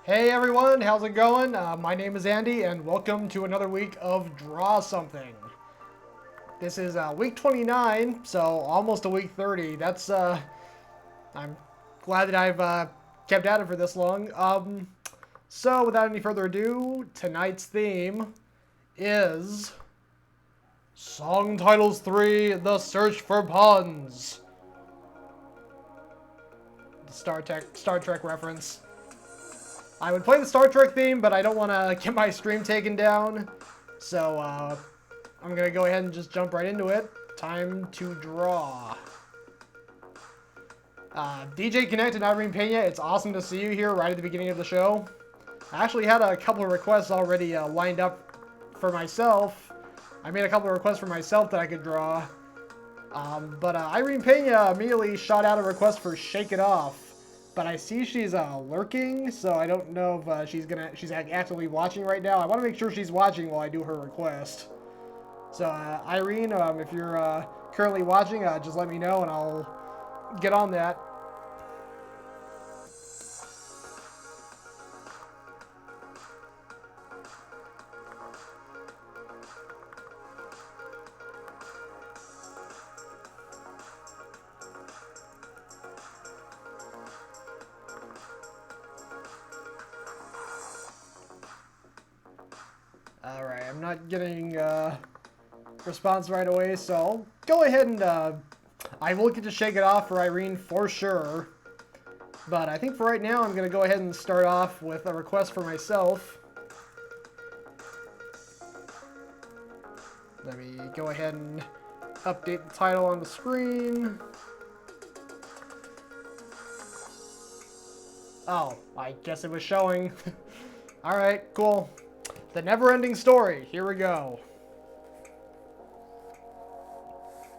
Hey everyone, how's it going? My name is Andy, and welcome to another week of Draw Something. This is week 29, so almost a week 30. I'm glad that I've kept at it for this long. So without any further ado, tonight's theme is Song Titles 3: The Search for Puns. The Star Trek reference. I would play the Star Trek theme, but I don't want to get my stream taken down. So, I'm going to go ahead and just jump right into it. Time to draw. DJ Connect and Irene Pena, it's awesome to see you here right at the beginning of the show. I actually had a couple of requests already lined up for myself. I made a couple of requests for myself that I could draw. But Irene Pena immediately shot out a request for Shake It Off. But I see she's lurking, so I don't know if she's actively watching right now. I want to make sure she's watching while I do her request. So Irene, if you're currently watching, just let me know and I'll get on that. Alright, I'm not getting response right away, so I'll go ahead and I will get to Shake It Off for Irene for sure. But I think for right now, I'm going to go ahead and start off with a request for myself. Let me go ahead and update the title on the screen. Oh, I guess it was showing. Alright, cool. The Neverending Story. Here we go.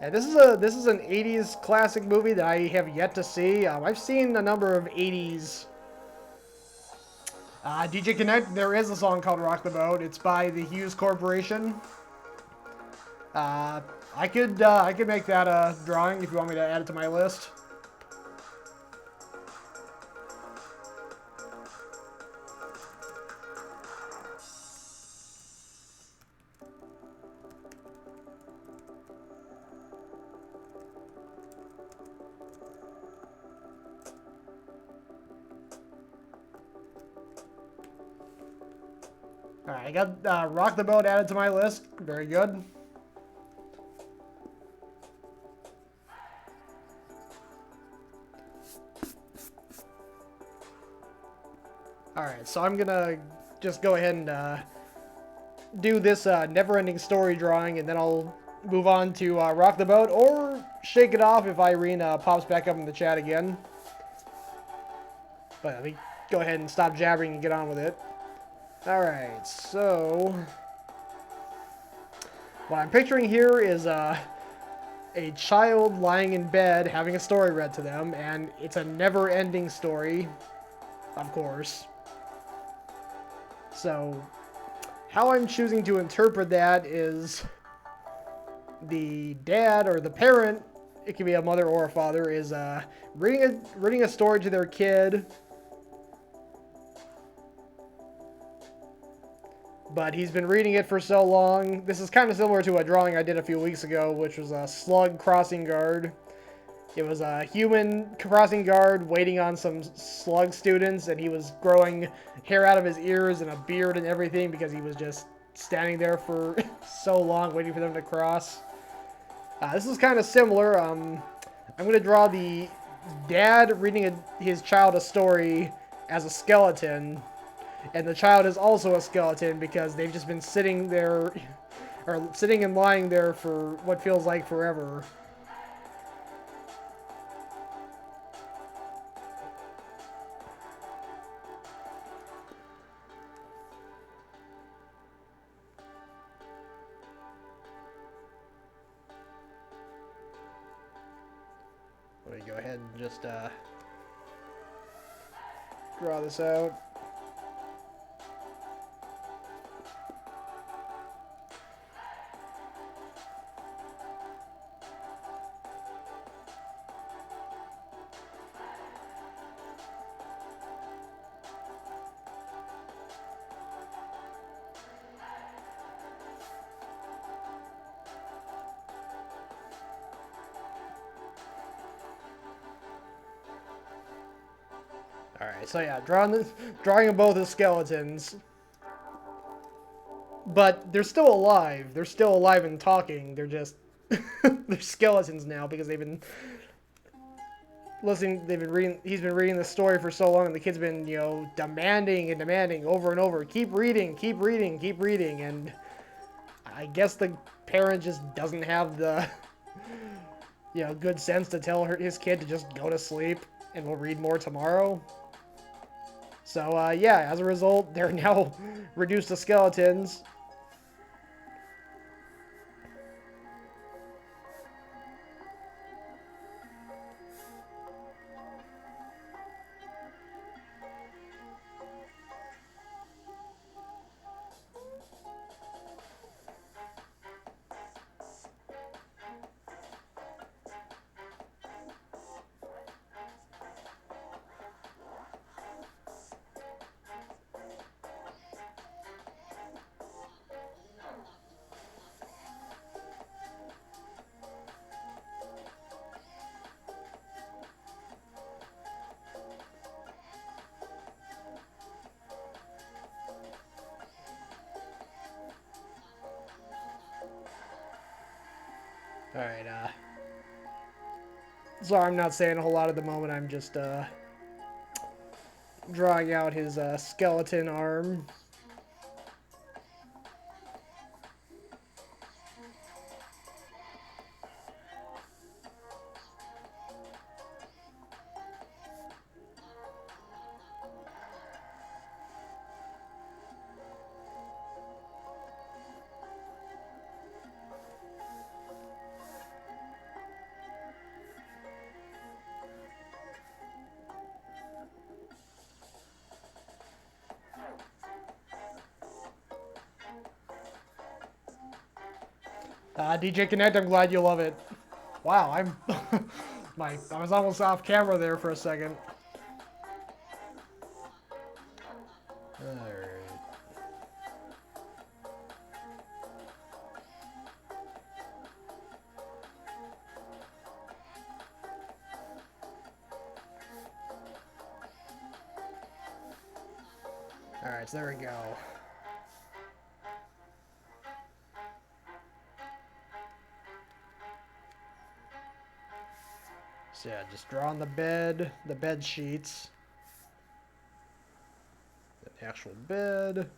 And this is an 80s classic movie that I have yet to see. I've seen a number of 80s. DJ Connect, there is a song called Rock the Boat. It's by the Hughes Corporation. I could make that a drawing if you want me to add it to my list. Alright, I got Rock the Boat added to my list. Very good. Alright, so I'm gonna just go ahead and do this Neverending Story drawing, and then I'll move on to Rock the Boat, or Shake It Off if Irene pops back up in the chat again. But let me go ahead and stop jabbering and get on with it. Alright, so what I'm picturing here is a child lying in bed having a story read to them, and it's a never-ending story, of course. So how I'm choosing to interpret that is the dad or the parent, it can be a mother or a father, is reading a story to their kid. But he's been reading it for so long. This is kind of similar to a drawing I did a few weeks ago, which was a slug crossing guard. It was a human crossing guard waiting on some slug students, and he was growing hair out of his ears and a beard and everything because he was just standing there for so long waiting for them to cross. This is kind of similar. I'm going to draw the dad reading his child a story as a skeleton. And the child is also a skeleton because they've just been sitting there, or sitting and lying there for what feels like forever. Let me go ahead and just draw this out. Alright, so yeah, drawing them both as skeletons. But they're still alive. They're still alive and talking. They're just... they're skeletons now because they've been listening, they've been reading, he's been reading the story for so long, and the kid's been, you know, demanding and demanding over and over, keep reading, keep reading, keep reading, and I guess the parent just doesn't have the, you know, good sense to tell his kid to just go to sleep, and we'll read more tomorrow. So, yeah, as a result, they're now reduced to skeletons. Alright, sorry I'm not saying a whole lot at the moment, I'm just, drawing out his, skeleton arm. DJ Connect, I'm glad you love it. Wow, I'm... I was almost off camera there for a second. Alright. Alright, so there we go. So yeah, just draw on the bed sheets. The actual bed.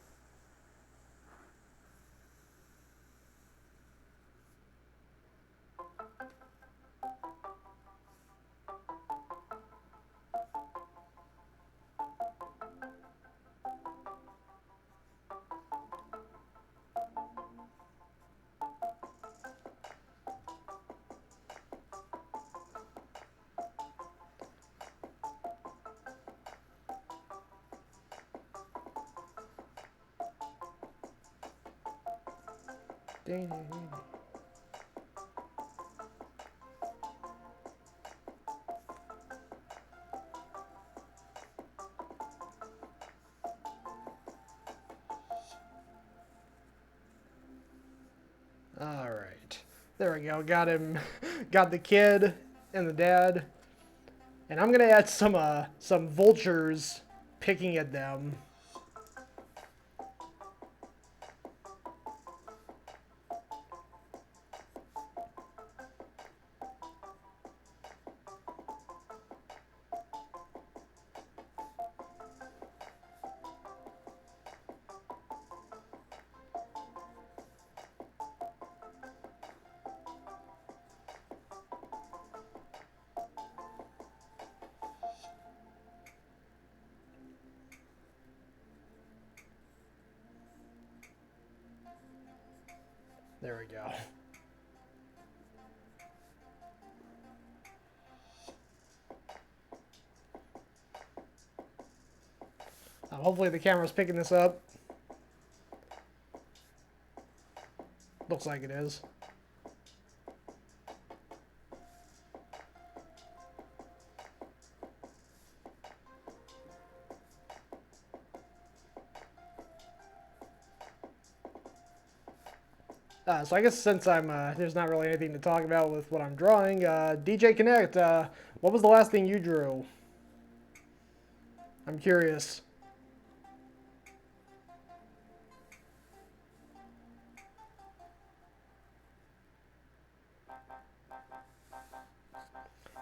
Alright. There we go. Got him. Got the kid and the dad. And I'm gonna add some vultures picking at them. There we go. Hopefully the camera's picking this up. Looks like it is. So I guess since I'm there's not really anything to talk about with what I'm drawing, DJ Connect, what was the last thing you drew? I'm curious.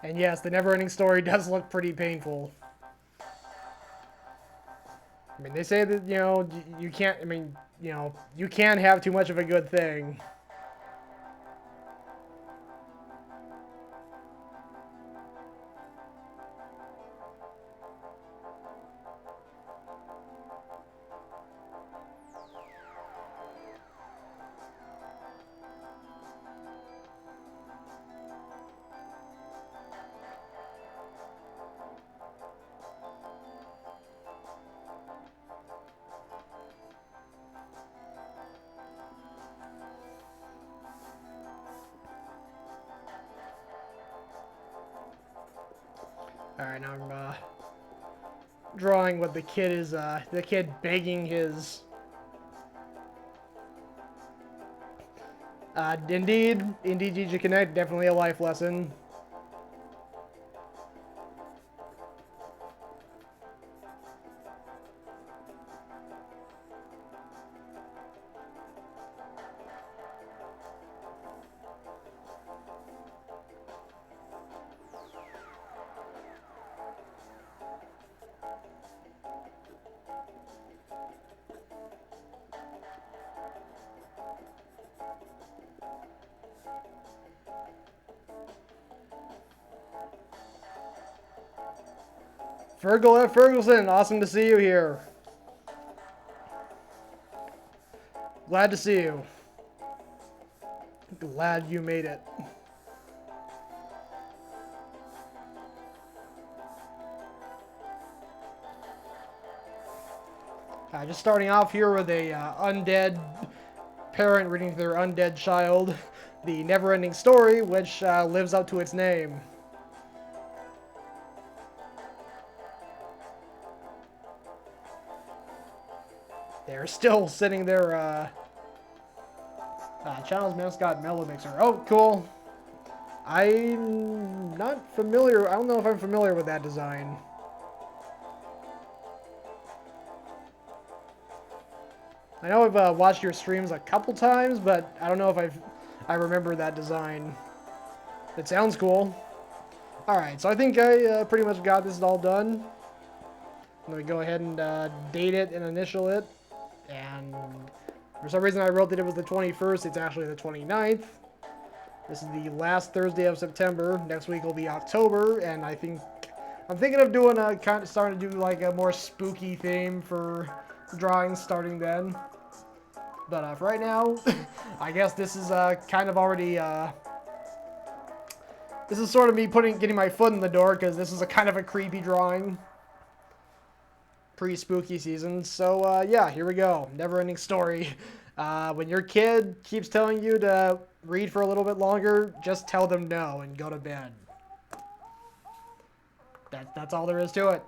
And yes, the Neverending Story does look pretty painful. I mean, they say that, you know, you can't, I mean, you know, you can't have too much of a good thing. Alright, now I'm drawing what the kid begging his... indeed, DJ Connect, definitely a life lesson. Fergal F. Ferguson, awesome to see you here. Glad to see you. Glad you made it. Just starting off here with a undead parent reading to their undead child the Neverending Story, which lives up to its name. They're still sitting there, channel's mascot Mellow Mixer. Oh, cool. I'm not familiar, I don't know if I'm familiar with that design. I know I've watched your streams a couple times, but I don't know if I remember that design. It sounds cool. Alright, so I think I pretty much got this all done. I'm going to go ahead and date it and initial it. And for some reason I wrote that it was the 21st. It's actually the 29th. This is the last Thursday of September. Next week will be October, and I'm thinking of doing starting to do like a more spooky theme for drawings starting then. But for right now, I guess this is kind of already this is sort of me getting my foot in the door, because this is a kind of a creepy drawing. Pre-spooky season. So yeah, here we go. Never-ending story. When your kid keeps telling you to read for a little bit longer, just tell them no and go to bed. That's all there is to it.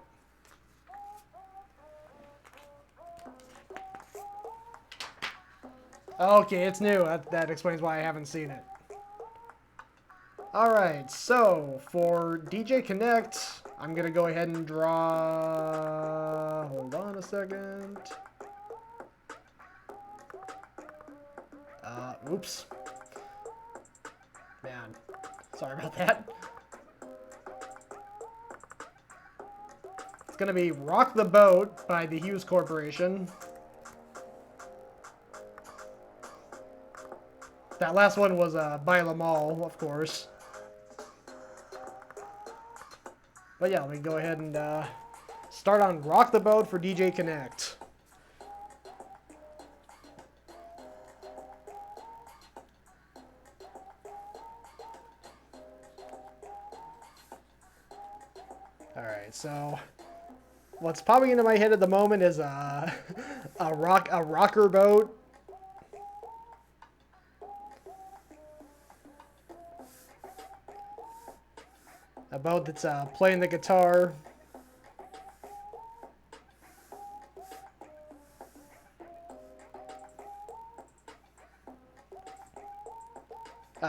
Okay, it's new. That explains why I haven't seen it. Alright, so for DJ Connect, I'm going to go ahead and draw... Hold on a second. Oops. Man, sorry about that. It's going to be Rock the Boat by the Hughes Corporation. That last one was by Lamal, of course. But yeah, we can go ahead and start on Rock the Boat for DJ Connect. Alright, so what's popping into my head at the moment is a rocker boat. A boat that's playing the guitar.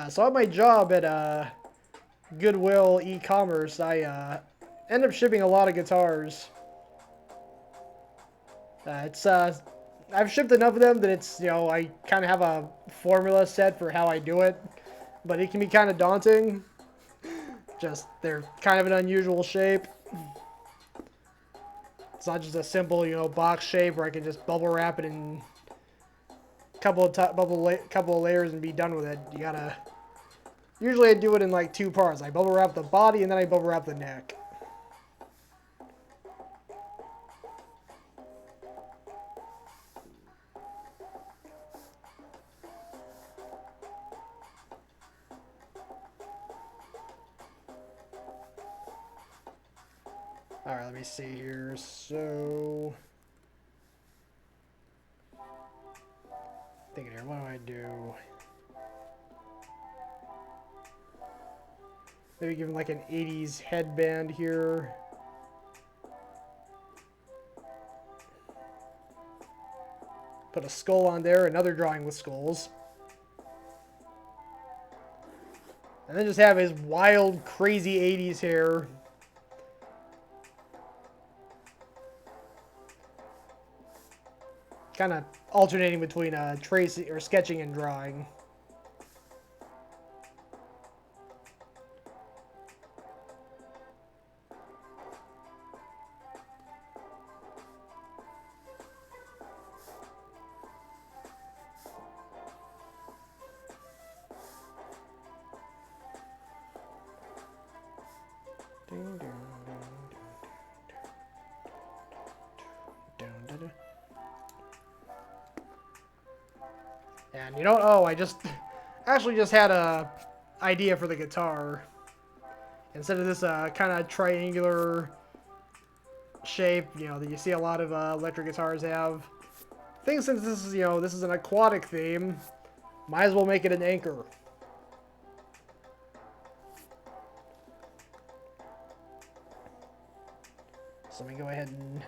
So at my job at Goodwill e-commerce, I end up shipping a lot of guitars. It's I've shipped enough of them that it's, you know, I kind of have a formula set for how I do it, but it can be kind of daunting. Just they're kind of an unusual shape. It's not just a simple, you know, box shape where I can just bubble wrap it in a couple of layers and be done with it. You gotta. Usually I do it in like two parts. I bubble wrap the body and then I bubble wrap the neck. Alright, let me see here. So, thinking here, what do I do? Maybe give him like an 80s headband here. Put a skull on there, another drawing with skulls. And then just have his wild, crazy 80s hair. Kind of alternating between tracing or sketching and drawing. And you know, oh, I just actually just had a idea for the guitar. Instead of this kind of triangular shape, you know, that you see a lot of electric guitars have. I think since this is, you know, this is an aquatic theme, might as well make it an anchor. So let me go ahead and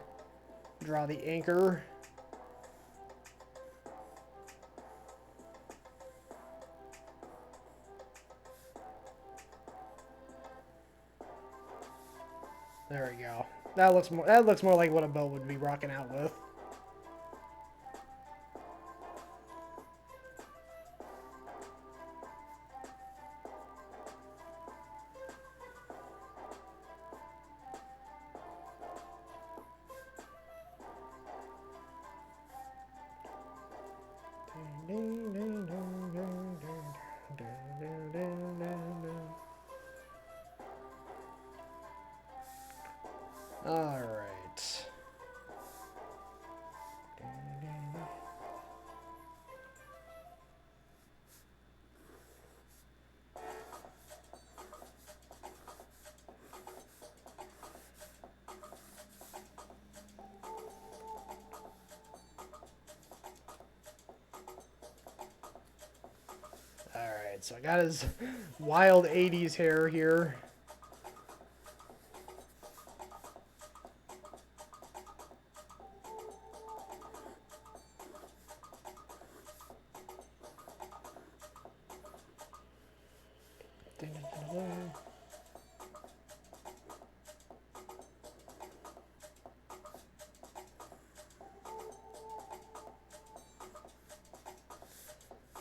draw the anchor. There we go. That looks more like what a boat would be rocking out with. All right. Alright, so I got his wild 80s hair here.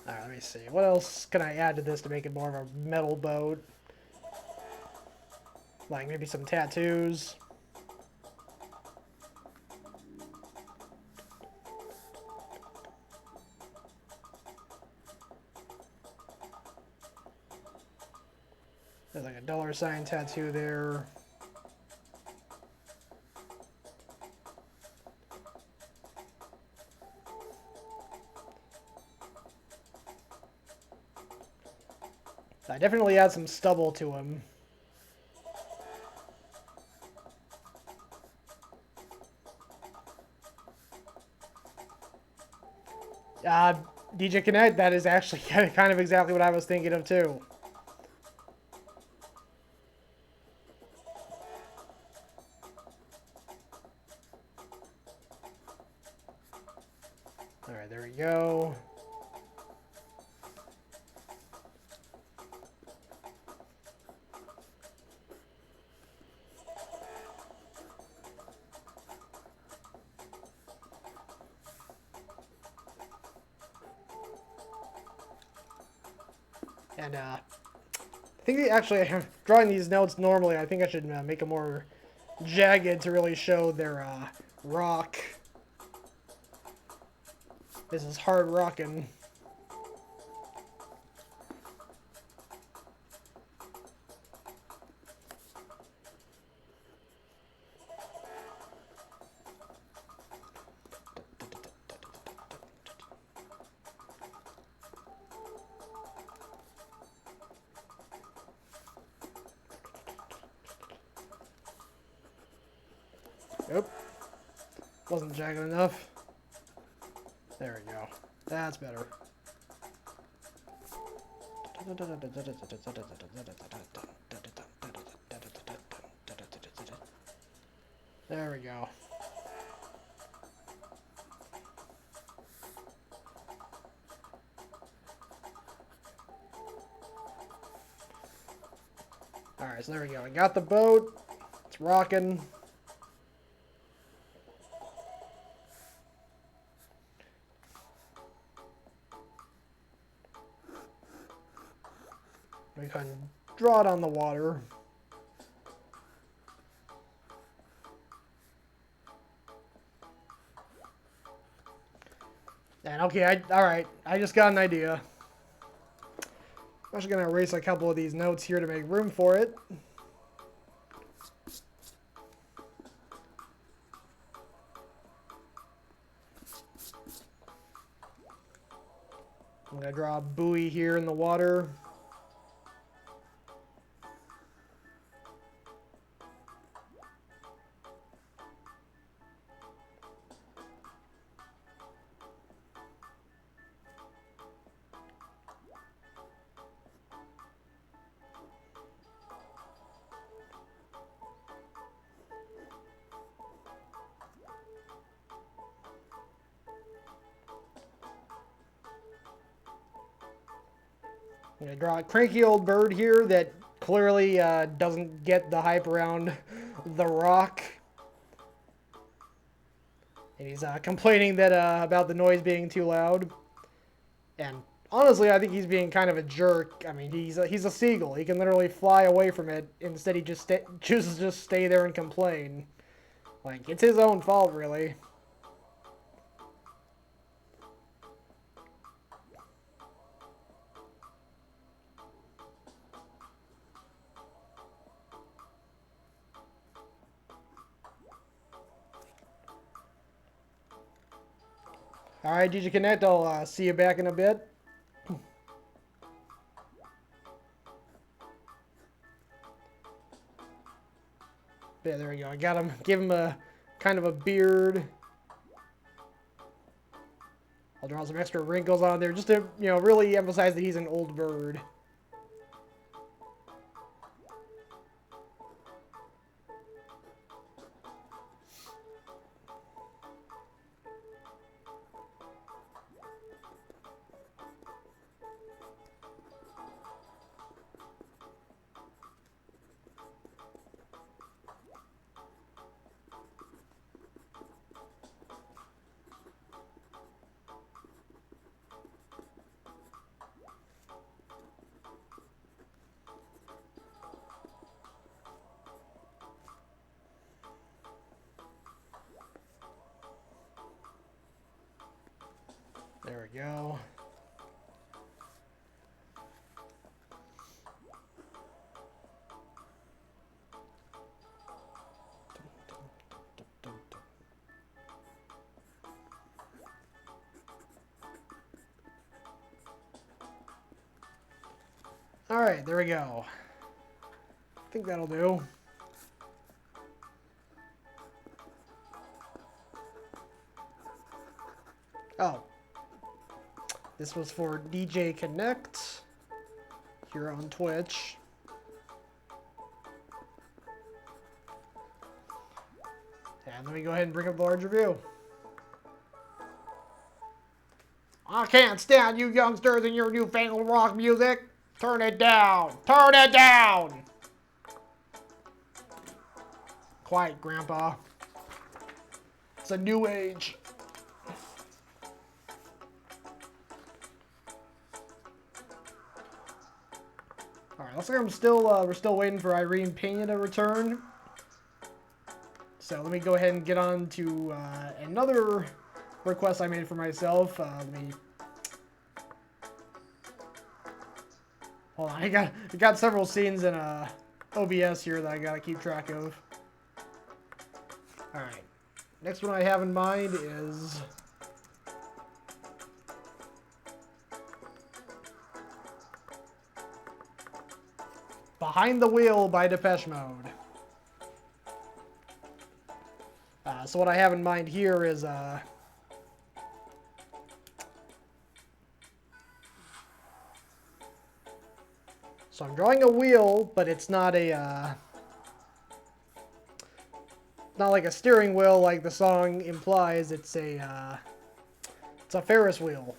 Alright, let me see. What else can I add to this to make it more of a metal boat? Like maybe some tattoos. There's like a $sign tattoo there. I definitely add some stubble to him. DJ Connect, that is actually kind of exactly what I was thinking of too. Alright, there we go. And I think actually I'm drawing these notes normally. I think I should make them more jagged to really show their rock. This is hard rocking. Nope. Wasn't jagged enough. There we go. That's better. There we go. Alright, so there we go. I got the boat. It's rocking. We can draw it on the water. And okay, alright, I just got an idea. I'm actually going to erase a couple of these notes here to make room for it. I'm going to draw a buoy here in the water. I'm going to draw a cranky old bird here that clearly doesn't get the hype around the rock. And he's complaining that about the noise being too loud. And honestly, I think he's being kind of a jerk. I mean, he's a seagull. He can literally fly away from it. Instead, he just chooses to just stay there and complain. Like, it's his own fault, really. Alright, DJ Connect, I'll see you back in a bit. Yeah, there we go. I got him. Give him a kind of a beard. I'll draw some extra wrinkles on there just to, you know, really emphasize that he's an old bird. There we go. Alright, there we go. I think that'll do. Oh. This was for DJ Connect here on Twitch. And let me go ahead and bring up the large review. I can't stand you youngsters and your newfangled rock music. Turn it down. Turn it down. Quiet, Grandpa. It's a new age. Alright, looks like we're still waiting for Irene Pena to return. So let me go ahead and get on to another request I made for myself. Hold on, I got several scenes in OBS here that I gotta keep track of. Alright. Next one I have in mind is Behind the Wheel by Depeche Mode. So what I have in mind here is so I'm drawing a wheel, but it's not a not like a steering wheel like the song implies. It's a Ferris wheel.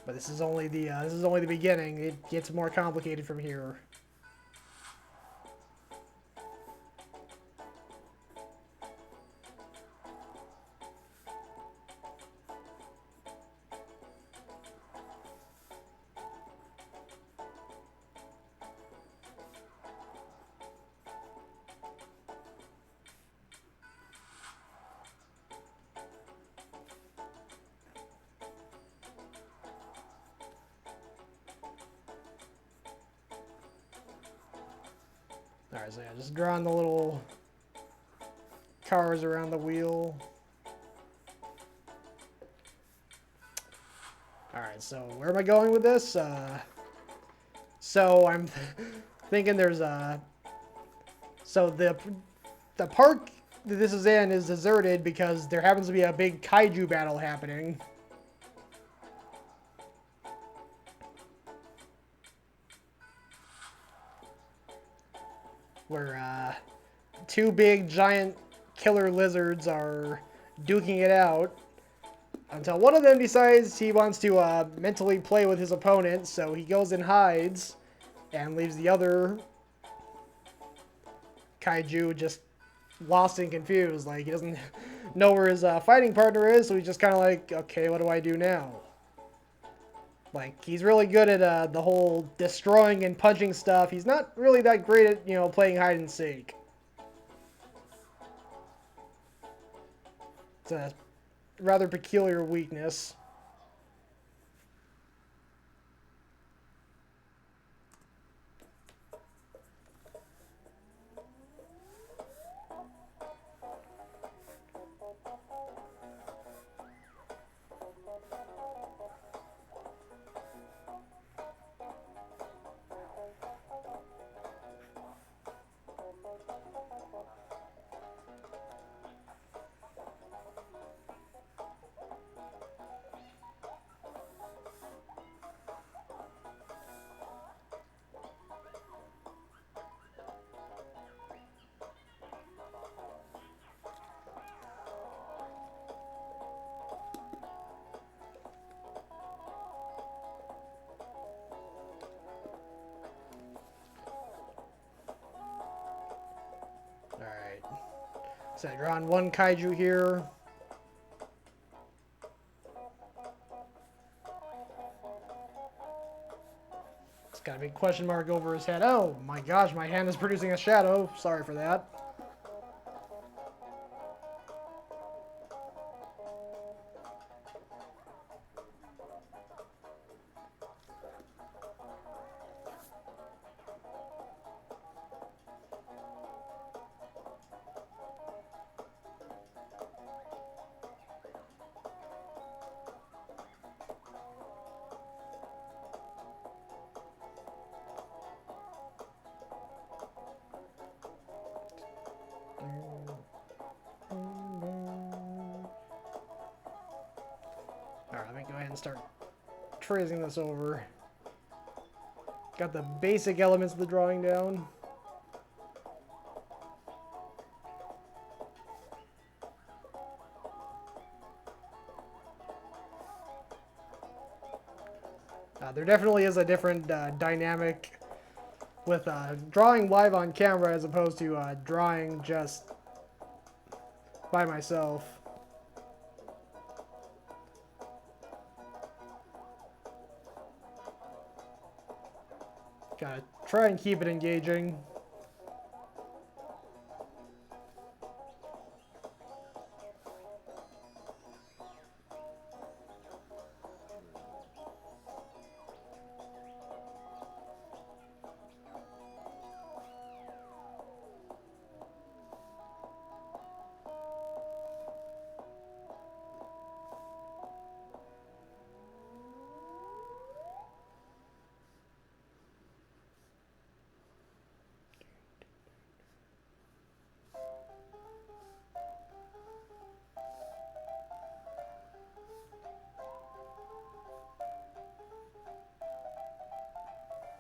But this is only the beginning. It gets more complicated from here. Alright, so yeah, just drawing the little cars around the wheel. Alright, so where am I going with this? So I'm thinking there's so the park that this is in is deserted because there happens to be a big kaiju battle happening. Where two big giant killer lizards are duking it out until one of them decides he wants to mentally play with his opponent, so he goes and hides and leaves the other kaiju just lost and confused. Like, he doesn't know where his fighting partner is, so he's just kind of like, okay, what do I do now? Like, he's really good at the whole destroying and punching stuff. He's not really that great at, you know, playing hide and seek. It's a rather peculiar weakness. Alright. So I draw on one kaiju here. It's got a big question mark over his head. Oh my gosh, my hand is producing a shadow. Sorry for that. Alright, let me go ahead and start tracing this over. Got the basic elements of the drawing down. There definitely is a different dynamic with drawing live on camera as opposed to drawing just by myself. Gotta try and keep it engaging.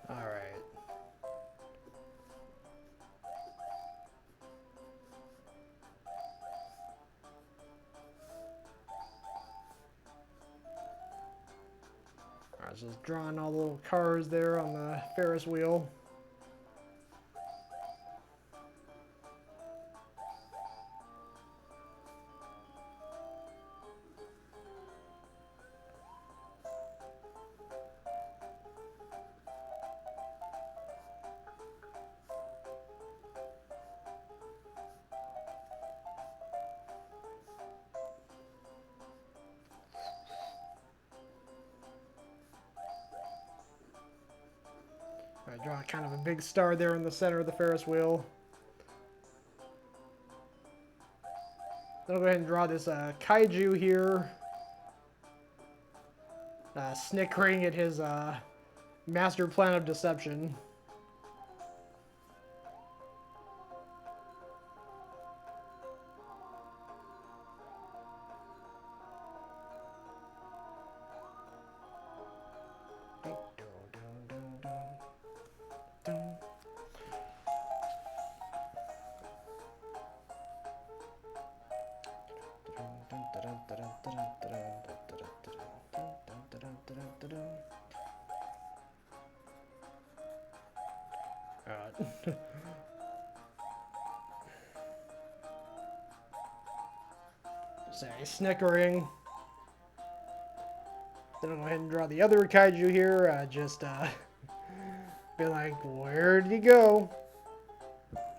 Alright. Alright, just drawing all the little cars there on the Ferris wheel. I draw kind of a big star there in the center of the Ferris wheel. Then I'll go ahead and draw this kaiju here. Snickering at his master plan of deception. Say, snickering. Then I'll go ahead and draw the other kaiju here. Be like, where did he go?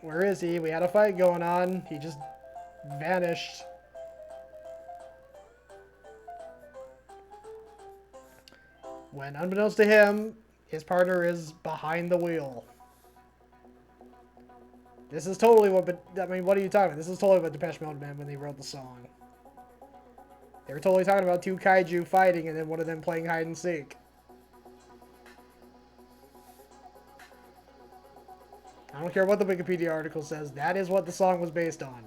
Where is he? We had a fight going on. He just vanished. When unbeknownst to him, his partner is behind the wheel. This is totally what, I mean, what are you talking about? This is totally what Depeche Mode meant when they wrote the song. They were totally talking about two kaiju fighting and then one of them playing hide and seek. I don't care what the Wikipedia article says, that is what the song was based on.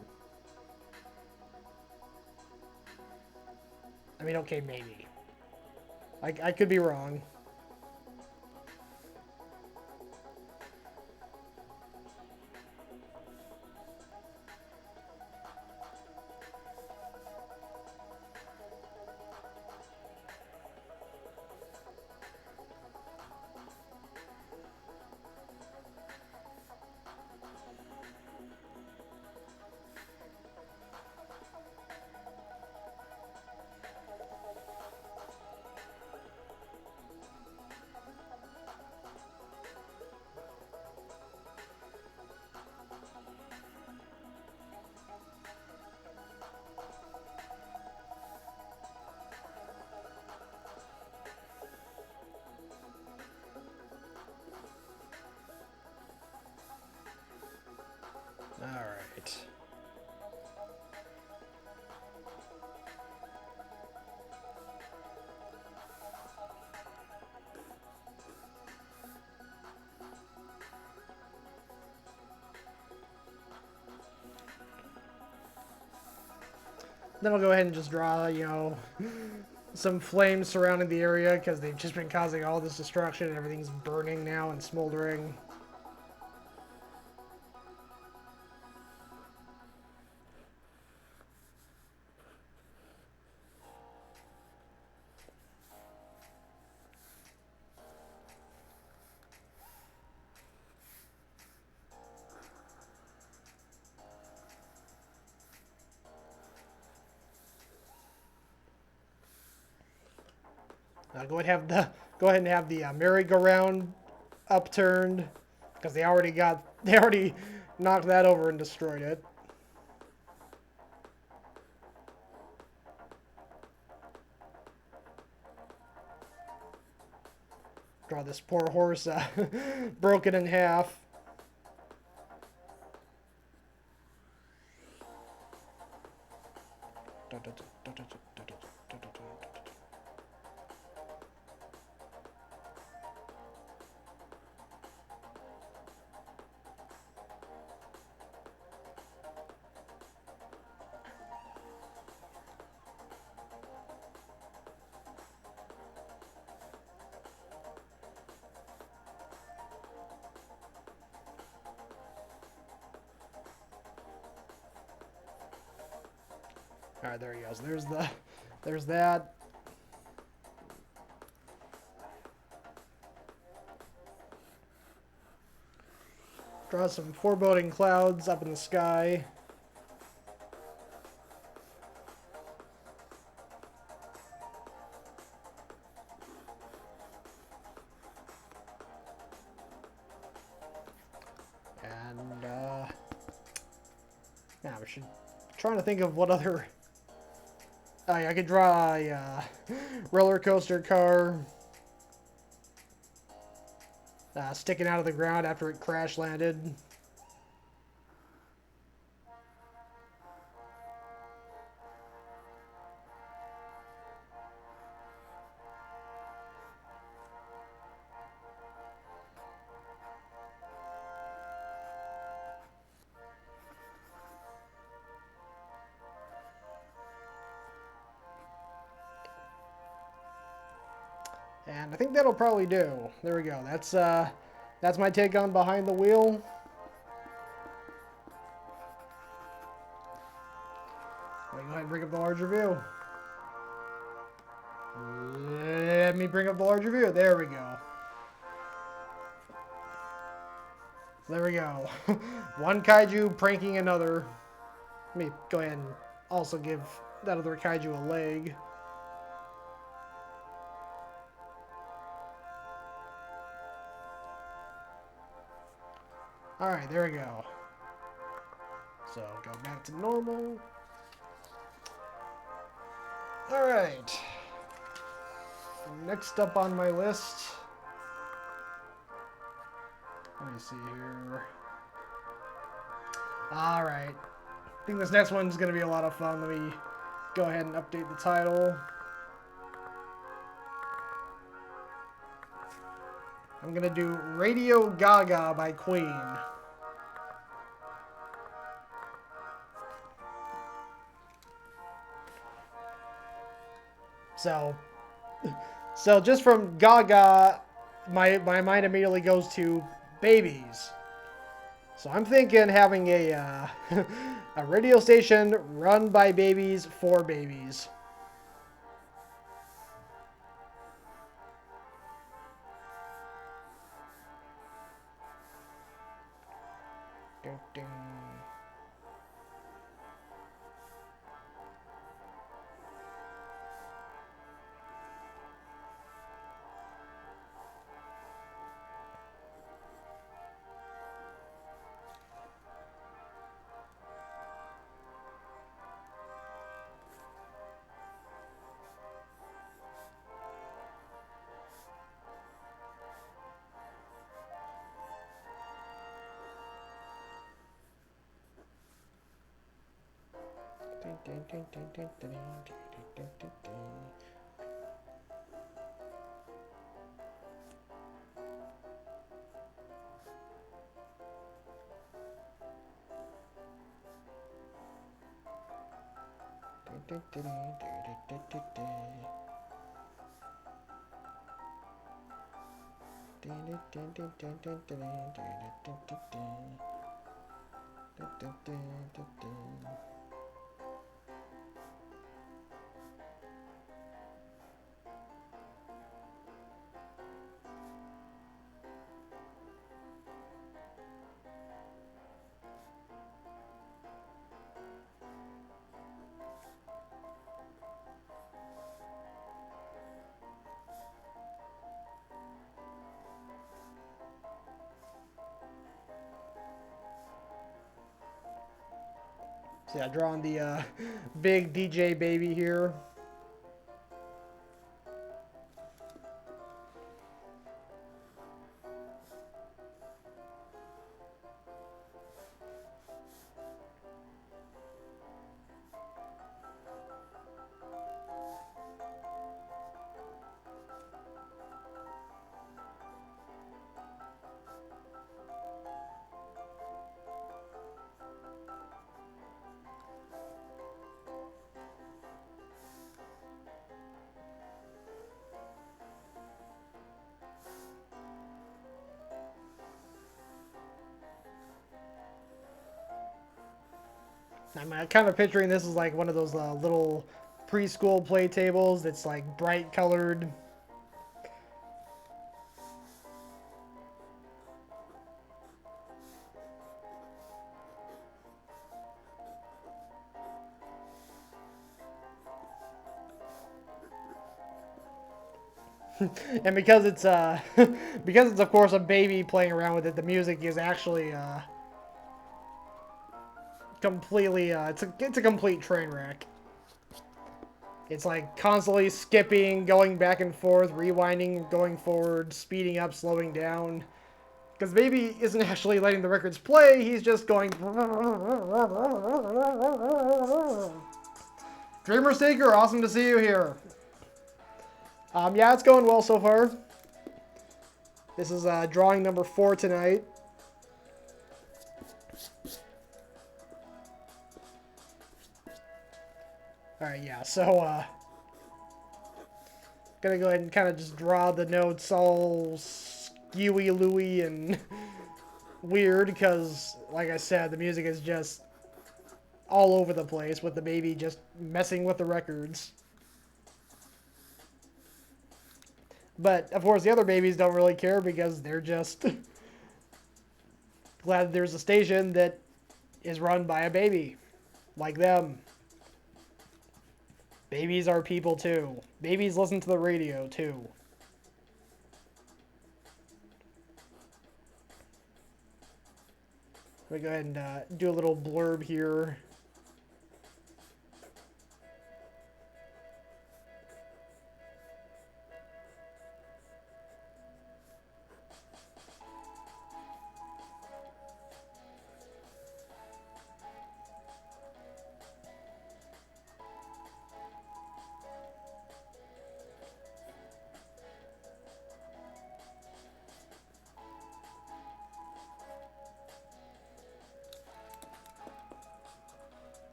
I mean, okay, maybe. I could be wrong. Alright. Then I'll go ahead and just draw, you know, some flames surrounding the area because they've just been causing all this destruction and everything's burning now and smoldering. Go ahead and have the merry-go-round upturned, because they already knocked that over and destroyed it. Draw this poor horse broken in half. All right, there he goes. There's that. Draw some foreboding clouds up in the sky. And now we should trying to think of what other. I could draw a roller coaster car sticking out of the ground after it crash landed. And I think that'll probably do. There we go. That's my take on Behind the Wheel. Let me go ahead and bring up the larger view. Let me bring up the larger view. There we go. There we go. One kaiju pranking another. Let me go ahead and also give that other kaiju a leg. Alright, there we go. So, go back to normal. Alright. Next up on my list. Let me see here. Alright. I think this next one's going to be a lot of fun. Let me go ahead and update the title. I'm going to do Radio Gaga by Queen. So just from Gaga, my mind immediately goes to babies. So I'm thinking having a a radio station run by babies for babies. Ding, ding. So yeah, drawing the big DJ baby here. I'm kind of picturing this as like one of those little preschool play tables that's like bright colored. And because it's because it's of course a baby playing around with it, the music is actually completely it's a complete train wreck. It's like constantly skipping, going back and forth, rewinding, going forward, speeding up, slowing down. Because the baby isn't actually letting the records play, he's just going. Dreamer Seeker, awesome to see you here. Yeah, it's going well so far. This is drawing number 4 tonight. Alright, yeah, so, gonna go ahead and kind of just draw the notes all skewy-looey and weird, because, like I said, the music is just all over the place, with the baby just messing with the records. But, of course, the other babies don't really care, because they're just glad there's a station that is run by a baby, like them. Babies are people, too. Babies listen to the radio, too. Let me go ahead and do a little blurb here.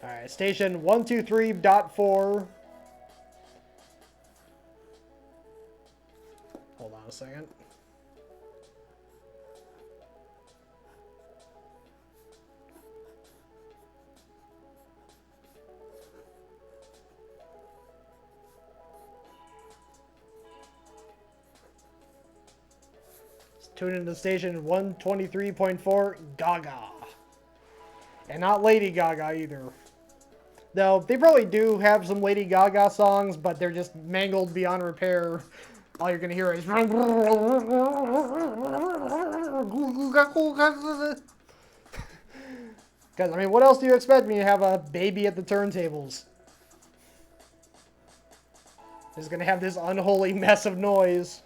Alright, station 123.4. Hold on a second. Let's tune into station 123.4 Gaga. And not Lady Gaga either. Though, they probably do have some Lady Gaga songs, but they're just mangled beyond repair. All you're gonna hear is... Because, I mean, what else do you expect when you have a baby at the turntables? It's gonna have this unholy mess of noise.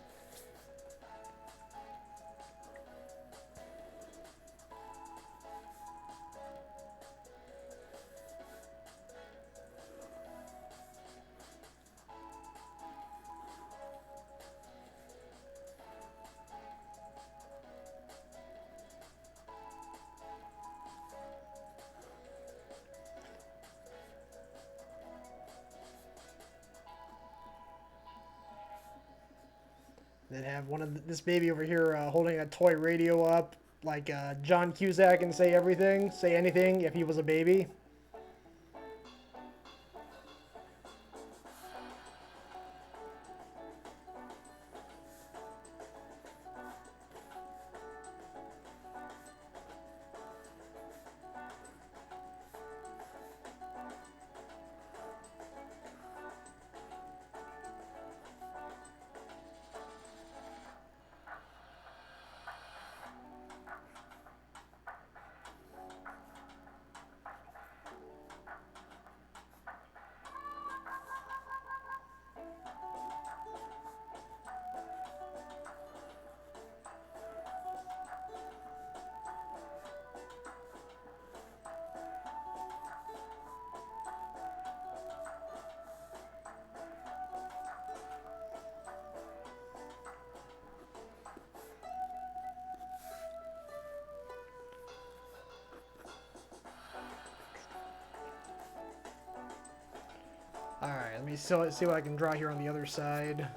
Then have this baby over here holding a toy radio up, like John Cusack and say anything if he was a baby. Alright, let me see what I can draw here on the other side.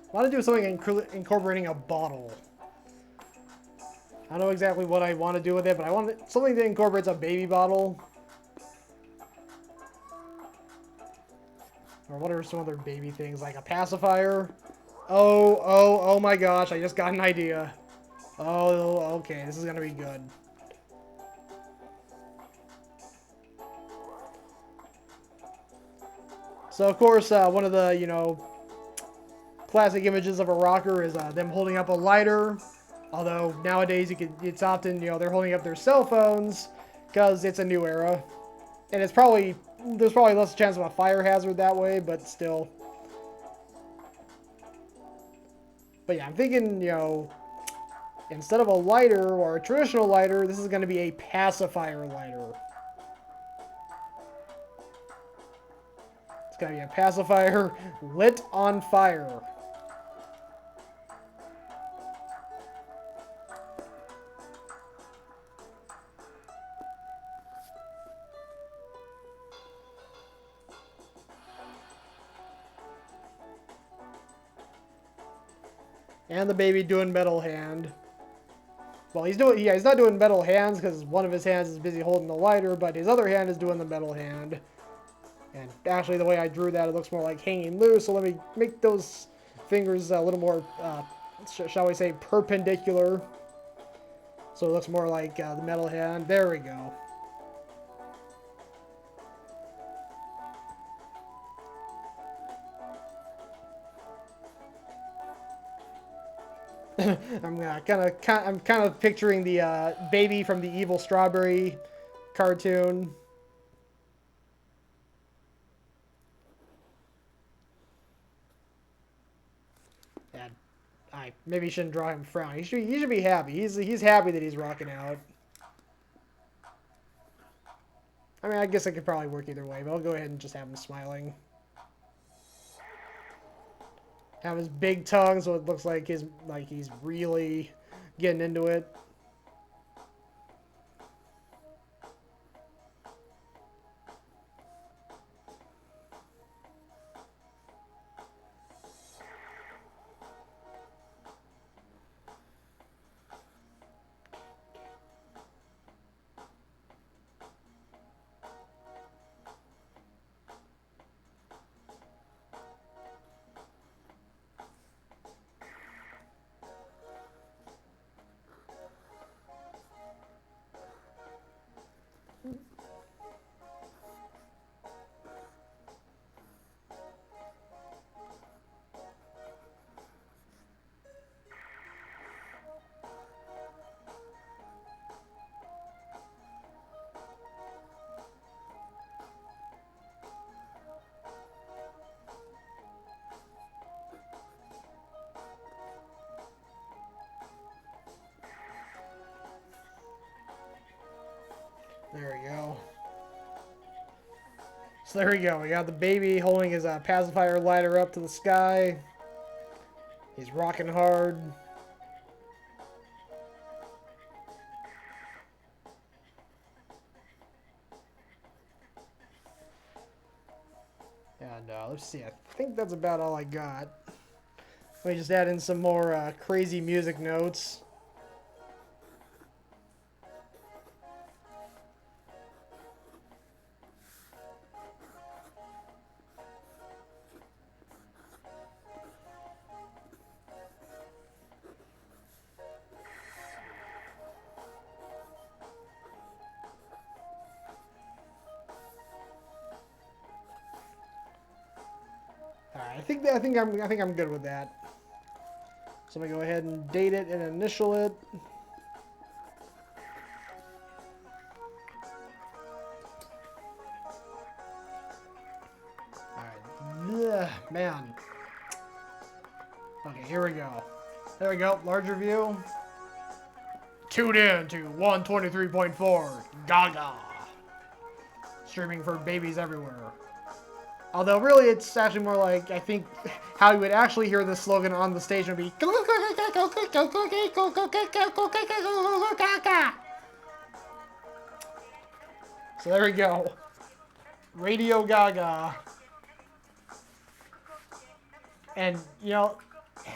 I want to do something incorporating a bottle. I don't know exactly what I want to do with it, but I want something that incorporates a baby bottle. Or what are some other baby things, like a pacifier? Oh my gosh, I just got an idea. Oh, okay, this is gonna be good. So, of course, one of the, classic images of a rocker is them holding up a lighter. Although, nowadays, it's often, they're holding up their cell phones, because it's a new era. And there's probably less chance of a fire hazard that way, but still. But yeah, I'm thinking, instead of a lighter or a traditional lighter, this is going to be a pacifier lighter. It's going to be a pacifier lit on fire. And the baby doing metal hand. Well, he's not doing metal hands because one of his hands is busy holding the lighter, but his other hand is doing the metal hand. And actually, the way I drew that, it looks more like hanging loose. So let me make those fingers a little more, shall we say, perpendicular. So it looks more like the metal hand. There we go. I'm kind of picturing the baby from the Evil Strawberry cartoon. And I maybe shouldn't draw him frown. He should be happy. He's happy that he's rocking out. I mean, I guess I could probably work either way, but I'll go ahead and just have him smiling. Have his big tongue, so it looks like he's really getting into it. There we go. So there we go. We got the baby holding his pacifier lighter up to the sky. He's rocking hard. And let's see. I think that's about all I got. Let me just add in some more crazy music notes. Alright, I think I'm good with that. So I'm gonna go ahead and date it and initial it. Alright. Man. Okay, here we go. There we go. Larger view. Tune in to 123.4 Gaga. Streaming for babies everywhere. Although really it's actually more like, I think, how you would actually hear this slogan on the stage would be... So there we go. Radio Gaga. And, you know,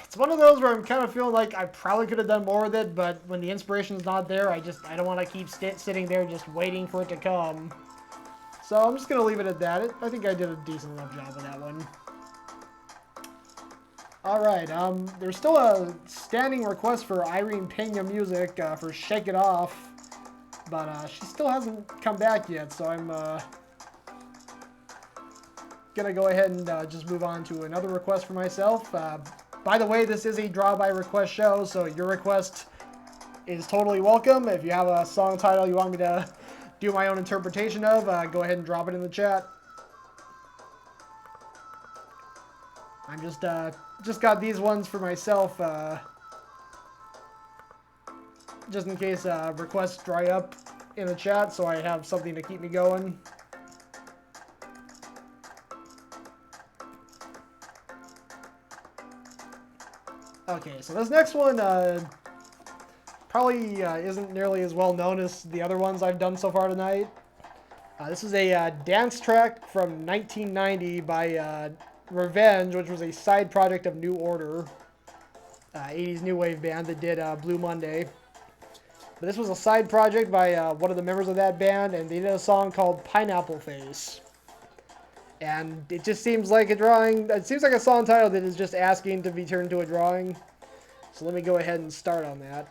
it's one of those where I'm kind of feeling like I probably could have done more with it, but when the inspiration's not there, I don't want to keep sitting there just waiting for it to come. So I'm just going to leave it at that. I think I did a decent enough job with that one. Alright, there's still a standing request for Irene Pena music for Shake It Off, but she still hasn't come back yet, so I'm gonna go ahead and just move on to another request for myself. By the way, this is a draw by request show, so your request is totally welcome. If you have a song title you want me to do my own interpretation of, go ahead and drop it in the chat. I'm just got these ones for myself, just in case requests dry up in the chat, so I have something to keep me going. Okay, so this next one probably isn't nearly as well known as the other ones I've done so far tonight. This is a dance track from 1990 by Revenge, which was a side project of New Order, 80s new wave band that did Blue Monday. But this was a side project by one of the members of that band, and they did a song called Pineapple Face. And it just seems like a drawing, it seems like a song title that is just asking to be turned into a drawing. So let me go ahead and start on that.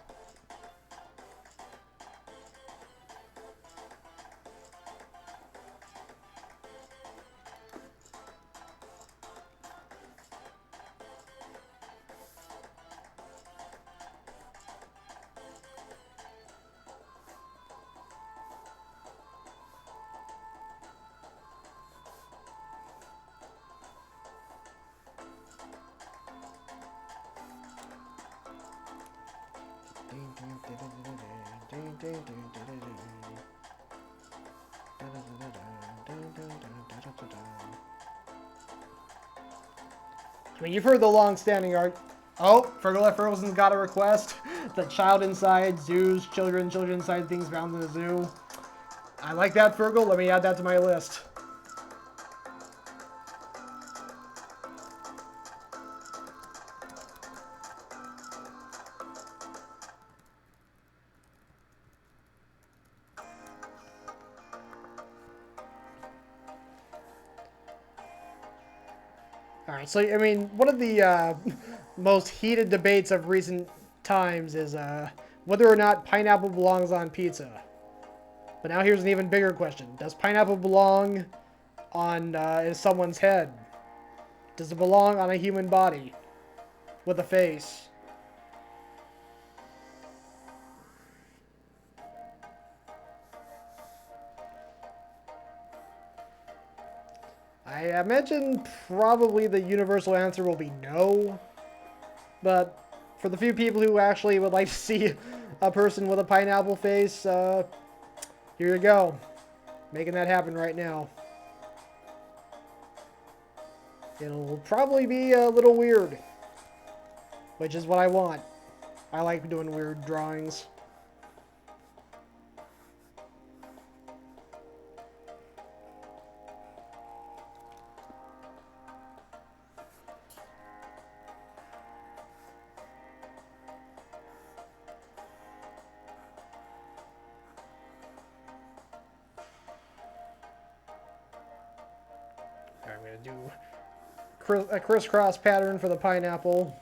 I mean, you've heard the long-standing art. Oh, Fergal's got a request. The child inside, zoos, children inside, things found in the zoo. I like that, Fergal. Let me add that to my list. Alright, so, I mean, one of the most heated debates of recent times is whether or not pineapple belongs on pizza. But now here's an even bigger question. Does pineapple belong on someone's head? Does it belong on a human body? With a face? I imagine probably the universal answer will be no. But for the few people who actually would like to see a person with a pineapple face, here you go. Making that happen right now. It'll probably be a little weird, which is what I want. I like doing weird drawings. I'm going to do a crisscross pattern for the pineapple.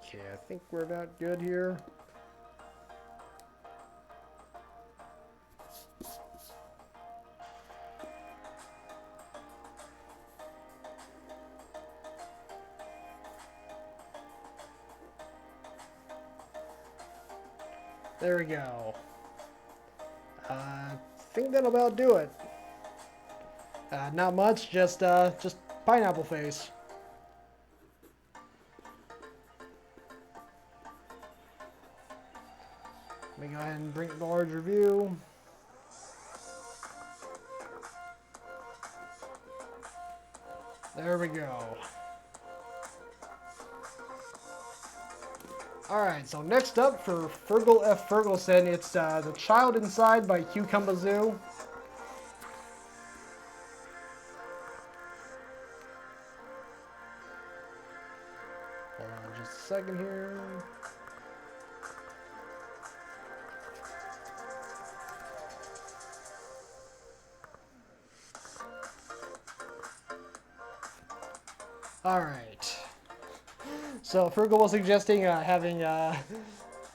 Okay, I think we're about good here. There we go. I think that'll about do it. Not much, just pineapple face. Let me go ahead and bring the larger view. There we go. Alright, so next up for Fergal F. Ferguson, it's The Child Inside by Cucumber Zoo. Hold on just a second here. Alright. So Fergal was suggesting having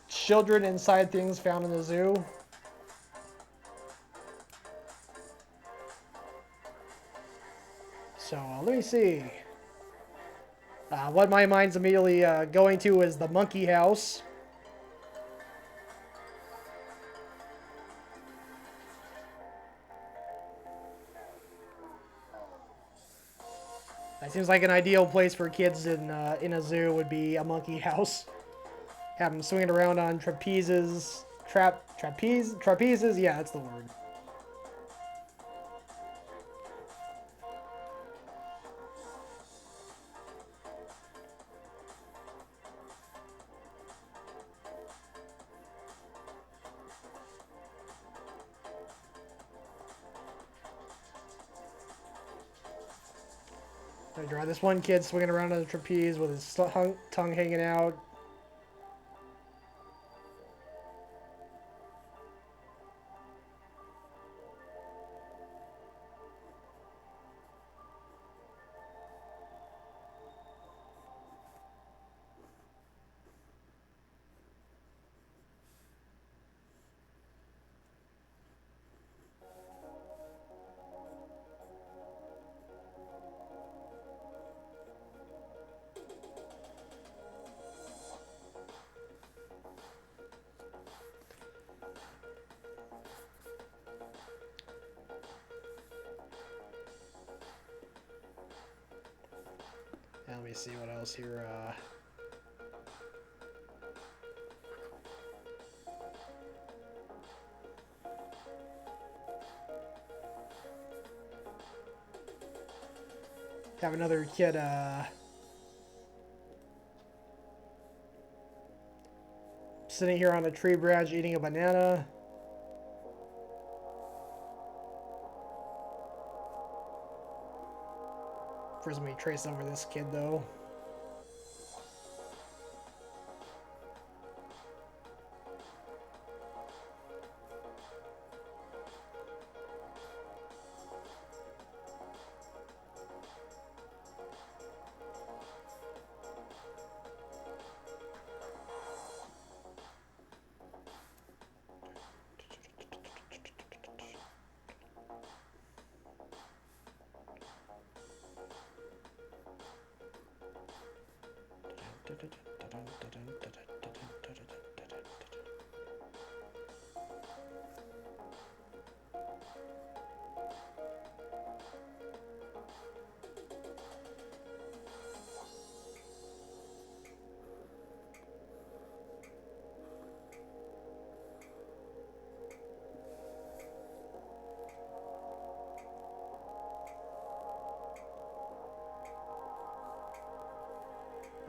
children inside things found in the zoo. So let me see. What my mind's immediately going to is the monkey house. That seems like an ideal place for kids in a zoo would be a monkey house. Have them swinging around on trapezes. Trapezes? Yeah, that's the word. I draw this one kid swinging around on a trapeze with his tongue hanging out. And let me see what else here. Have another kid sitting here on a tree branch eating a banana. First, let me trace over this kid though.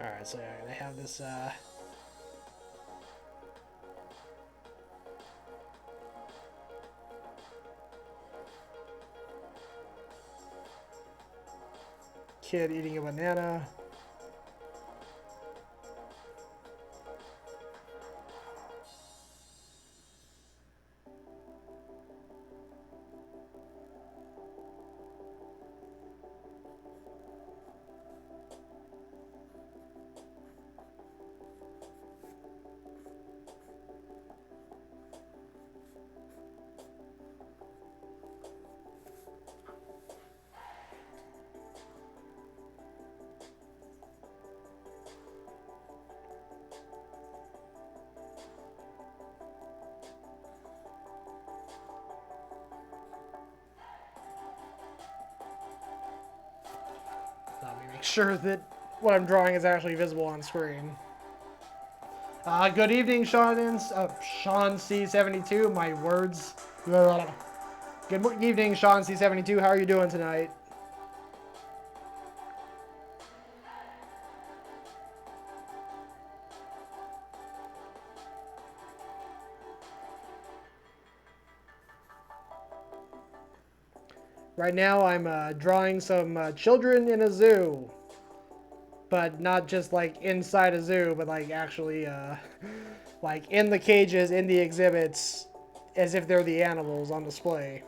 Alright, so yeah, they have this kid eating a banana. make sure that what I'm drawing is actually visible on screen. Good evening, Sean C72. My words. Good evening, Sean C72. How are you doing tonight? Right now, I'm drawing some children in a zoo. But not just like inside a zoo, but like actually like in the cages, in the exhibits, as if they're the animals on display.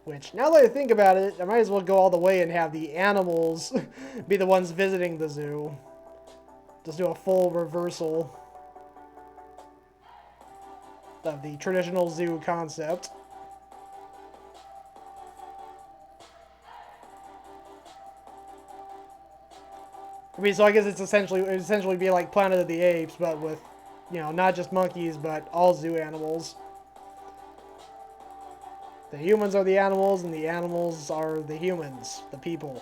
Which, now that I think about it, I might as well go all the way and have the animals be the ones visiting the zoo. Just do a full reversal of the traditional zoo concept. I mean, so I guess it essentially be like Planet of the Apes, but with, you know, not just monkeys, but all zoo animals. The humans are the animals, and the animals are the humans, the people.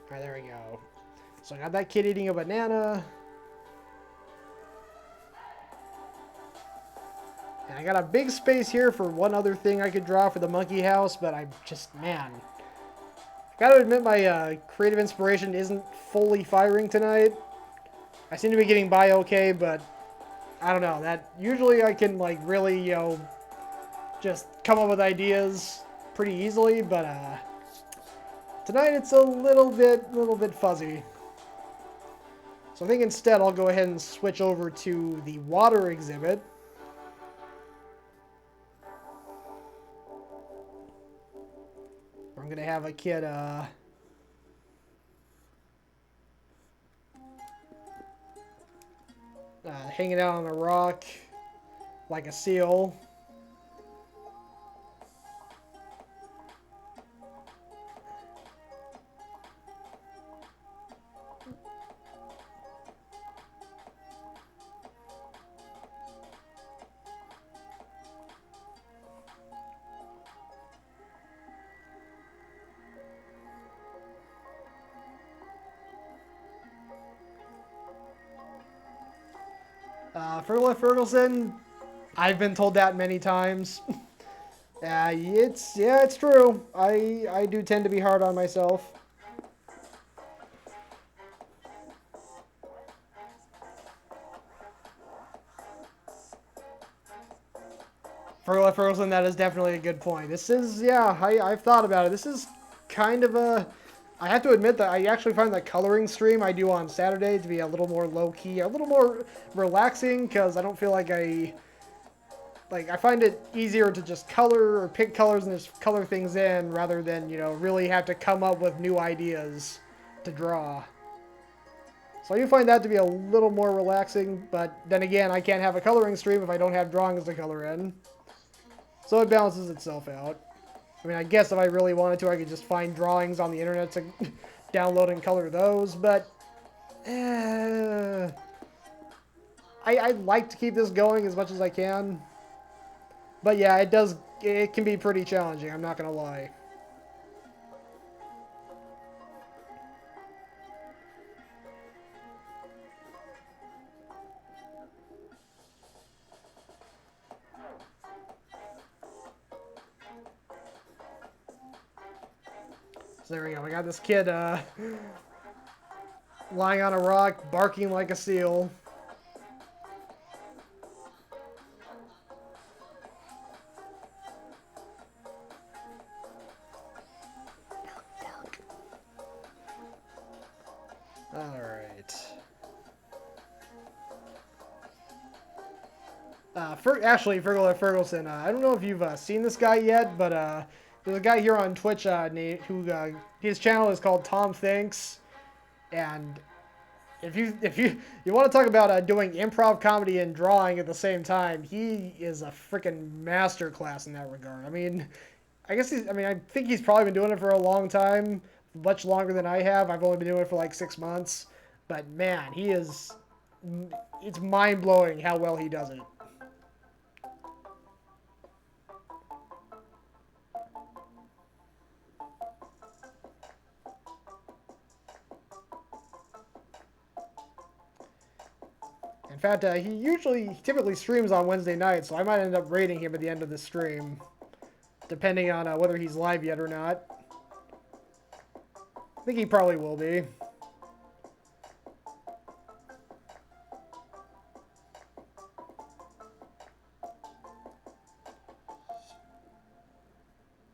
Alright, there we go. So I got that kid eating a banana. And I got a big space here for one other thing I could draw for the monkey house, but I just, man. I gotta admit my creative inspiration isn't fully firing tonight. I seem to be getting by okay, but I don't know. That usually I can like really, you know, just come up with ideas pretty easily, but tonight it's a little bit fuzzy. So I think instead I'll go ahead and switch over to the water exhibit. I'm gonna have a kid hanging out on a rock like a seal. Ferguson, I've been told that many times. It's true. I do tend to be hard on myself. Ferguson, that is definitely a good point. This is, yeah, I've thought about it. This is kind of a... I have to admit that I actually find the coloring stream I do on Saturday to be a little more low-key, a little more relaxing, because I don't feel like I find it easier to just color or pick colors and just color things in rather than, you know, really have to come up with new ideas to draw. So I do find that to be a little more relaxing, but then again, I can't have a coloring stream if I don't have drawings to color in. So it balances itself out. I mean, I guess if I really wanted to, I could just find drawings on the internet to download and color those, but... I'd like to keep this going as much as I can. But yeah, it can be pretty challenging, I'm not gonna lie. So there we go, we got this kid lying on a rock, barking like a seal. Alright. Actually, Ferguson, I don't know if you've seen this guy yet, but there's a guy here on Twitch who his channel is called Tom Thinks, and if you want to talk about doing improv comedy and drawing at the same time, he is a freaking masterclass in that regard. I mean, I think he's probably been doing it for a long time, much longer than I have. I've only been doing it for like 6 months, but man, he is It's mind-blowing how well he does it. In fact, he typically streams on Wednesday nights, so I might end up raiding him at the end of the stream, depending on whether he's live yet or not. I think he probably will be.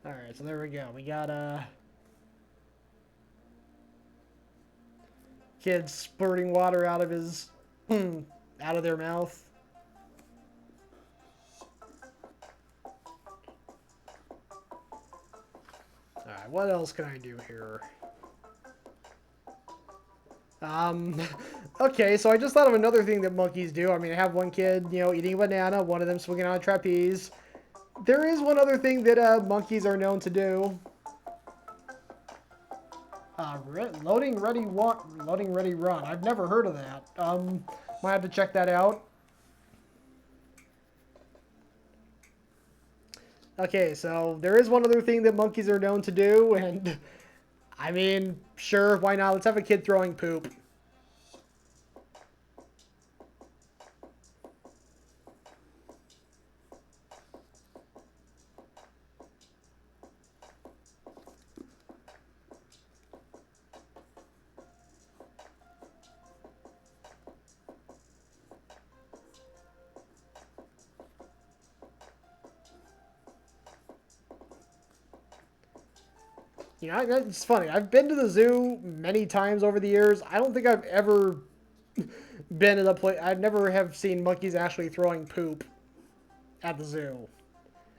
Alright, so there we go. We got kid spurting water out of his out of their mouth. Alright, what else can I do here? Okay, so I just thought of another thing that monkeys do. I mean, I have one kid, you know, eating a banana, one of them swinging on a trapeze. There is one other thing that monkeys are known to do. Loading ready run. I've never heard of that. Might have to check that out. Okay, so there is one other thing that monkeys are known to do, and I mean, sure, why not? Let's have a kid throwing poop. You know, it's funny. I've been to the zoo many times over the years. I don't think I've ever been in a place. I've never have seen monkeys actually throwing poop at the zoo.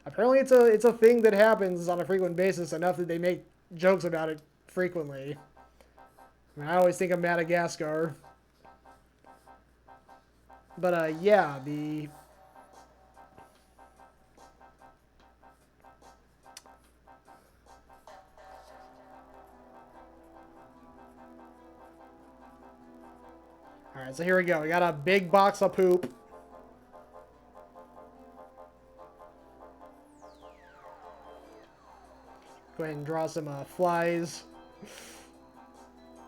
Apparently, it's a thing that happens on a frequent basis enough that they make jokes about it frequently. I mean, I always think of Madagascar. But yeah, the all right. So here we go. We got a big box of poop. Go ahead and draw some flies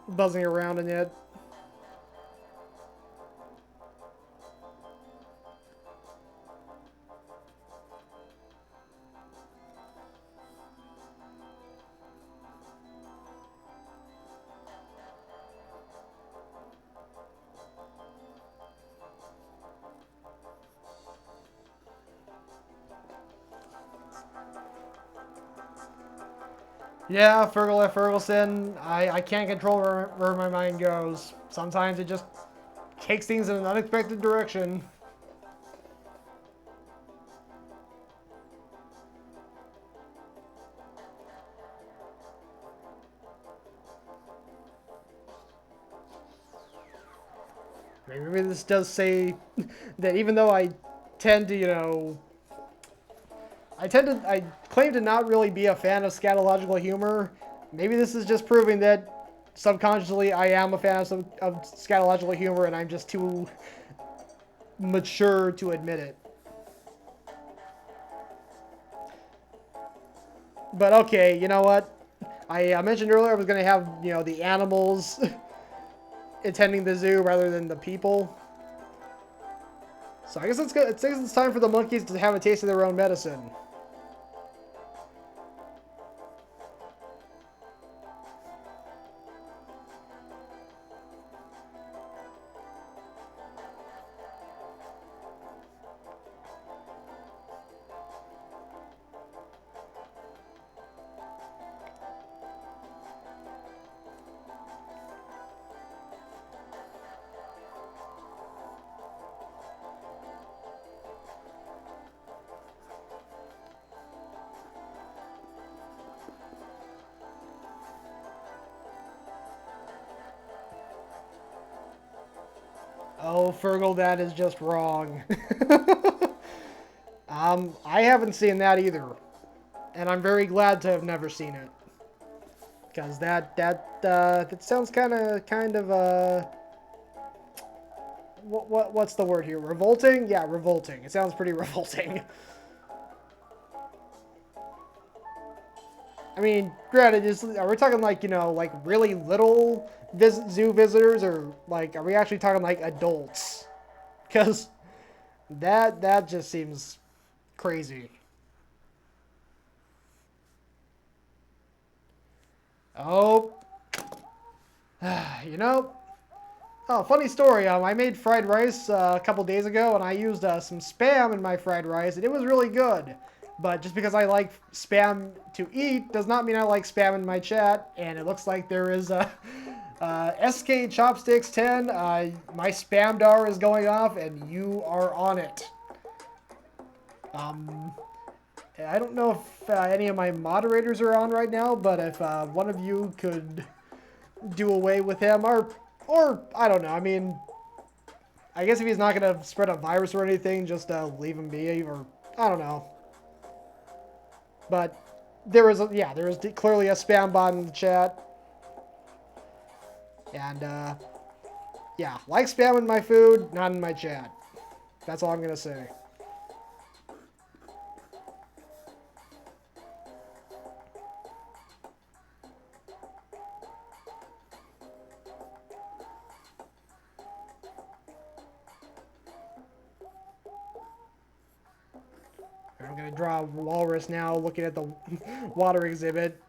buzzing around in it. Yeah, Fergal F. Ferguson, I can't control where my mind goes. Sometimes it just takes things in an unexpected direction. Maybe this does say that even though I tend to, you know, I claim to not really be a fan of scatological humor. Maybe this is just proving that subconsciously I am a fan of scatological humor and I'm just too mature to admit it. But okay, you know what? I mentioned earlier I was going to have, you know, the animals attending the zoo rather than the people. So I guess it's time for the monkeys to have a taste of their own medicine. Oh, Fergal, that is just wrong. I haven't seen that either. And I'm very glad to have never seen it. Because that sounds kind of, what's the word here? Revolting? Yeah, revolting. It sounds pretty revolting. I mean, granted, are we talking like, you know, like really little zoo visitors, or like are we actually talking like adults? Because that just seems crazy. Oh, you know. Oh, funny story. I made fried rice a couple days ago, and I used some Spam in my fried rice, and it was really good. But just because I like Spam to eat does not mean I like Spam in my chat. And it looks like there is a SK Chopsticks 10. My Spam dar is going off, and you are on it. I don't know if any of my moderators are on right now, but if one of you could do away with him, or I don't know. I mean, I guess if he's not going to spread a virus or anything, just leave him be, or I don't know. But there is clearly a spam bot in the chat. And, yeah, like spam in my food, not in my chat. That's all I'm going to say. I'm going to draw a walrus now, looking at the water exhibit.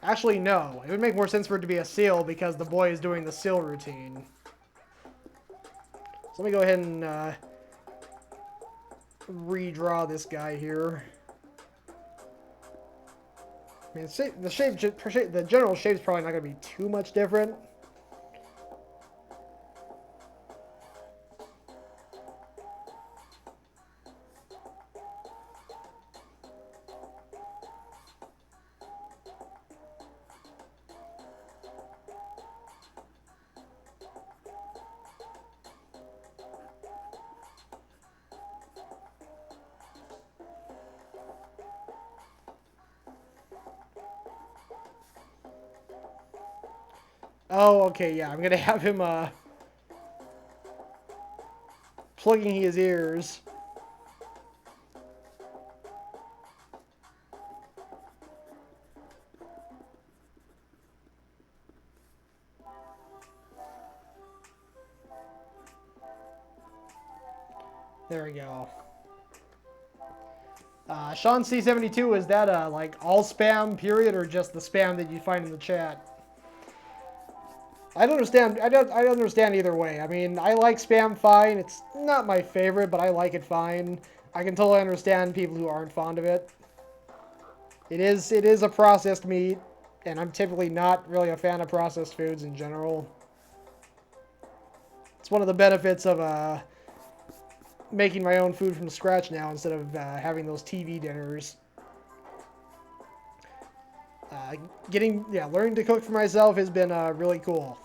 Actually, no. It would make more sense for it to be a seal because the boy is doing the seal routine. So let me go ahead and redraw this guy here. I mean, the general shape's probably not going to be too much different. Oh, okay, yeah. I'm going to have him plugging his ears. There we go. Sean C72, is that like all spam period or just the spam that you find in the chat? I don't understand. I don't understand either way. I mean, I like spam fine. It's not my favorite, but I like it fine. I can totally understand people who aren't fond of it. It is a processed meat, and I'm typically not really a fan of processed foods in general. It's one of the benefits of making my own food from scratch now instead of having those TV dinners. Learning to cook for myself has been really cool.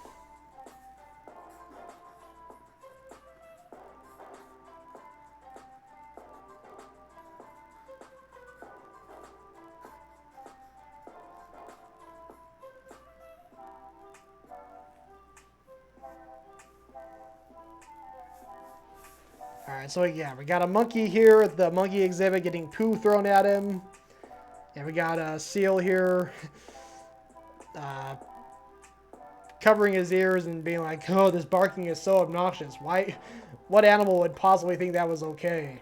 Alright, so yeah, we got a monkey here at the monkey exhibit getting poo thrown at him. And we got a seal here covering his ears and being like, oh, this barking is so obnoxious. Why? What animal would possibly think that was okay?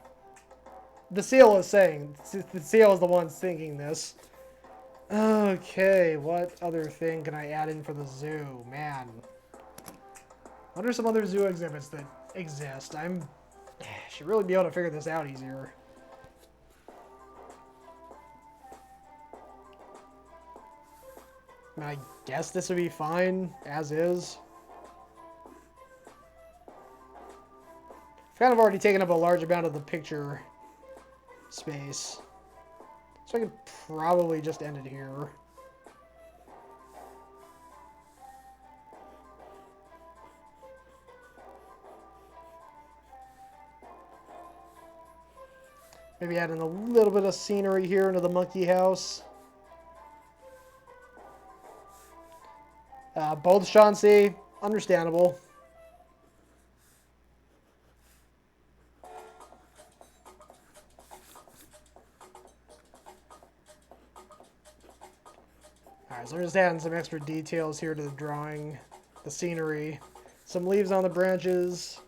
The seal is saying. The seal is the one thinking this. Okay, what other thing can I add in for the zoo? Man. What are some other zoo exhibits that exist? Should really be able to figure this out easier. I guess this would be fine, as is. I've kind of already taken up a large amount of the picture space. So I could probably just end it here. Maybe add in a little bit of scenery here into the monkey house. Both Shanxi, understandable. Alright, so I'm just adding some extra details here to the drawing. The scenery. Some leaves on the branches.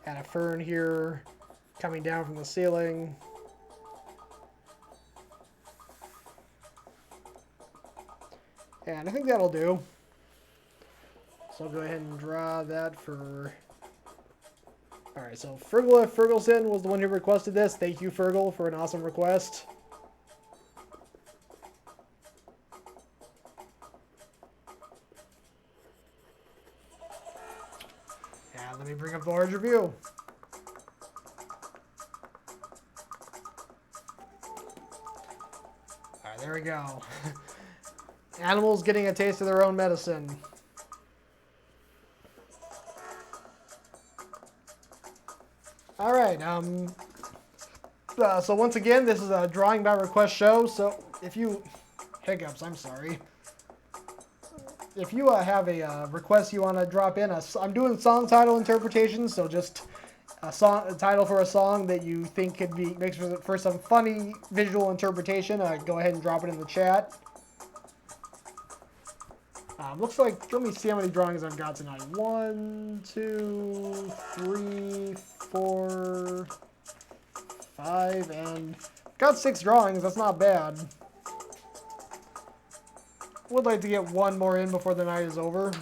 Add a fern here, coming down from the ceiling. And I think that'll do. So I'll go ahead and draw that for... Alright, so Fergal Ferguson was the one who requested this. Thank you, Fergal, for an awesome request. And let me bring up the larger view. Alright, there we go. Animals getting a taste of their own medicine. Alright, so once again, this is a drawing by request show, so if you... Hiccups, I'm sorry. If you have a request you want to drop in, I'm doing song title interpretations, so just a title for a song that you think could be makes for some funny visual interpretation, go ahead and drop it in the chat. Looks like, let me see how many drawings I've got tonight. 1, 2, 3, 4, 5, and got 6 drawings. That's not bad. Would like to get one more in before the night is over.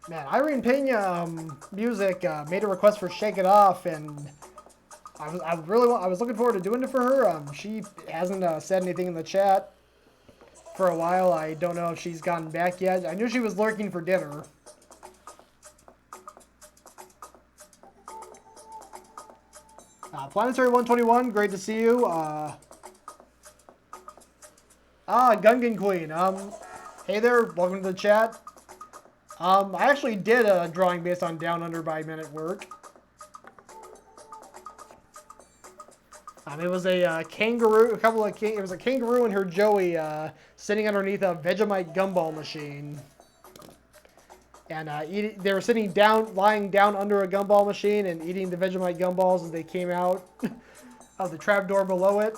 Man, Irene Pena Music made a request for "Shake It Off," and I was looking forward to doing it for her. She hasn't said anything in the chat for a while. I don't know if she's gotten back yet. I knew she was lurking for dinner. Planetary 121, great to see you. Gungan Queen. Hey there, welcome to the chat. I actually did a drawing based on Down Under by Men at Work. It was a kangaroo, it was a kangaroo and her Joey sitting underneath a Vegemite gumball machine. And they were lying down under a gumball machine and eating the Vegemite gumballs as they came out of the trapdoor below it.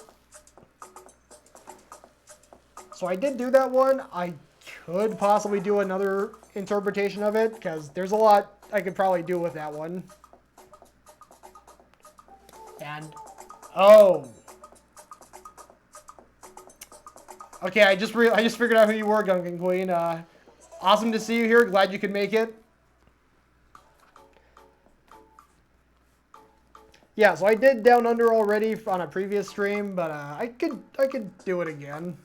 So I did do that one. I could possibly do another interpretation of it, because there's a lot I could probably do with that one. And, oh. Okay, I just figured out who you were, Gungan Queen. Awesome to see you here. Glad you could make it. Yeah, so I did Down Under already on a previous stream, but I could do it again.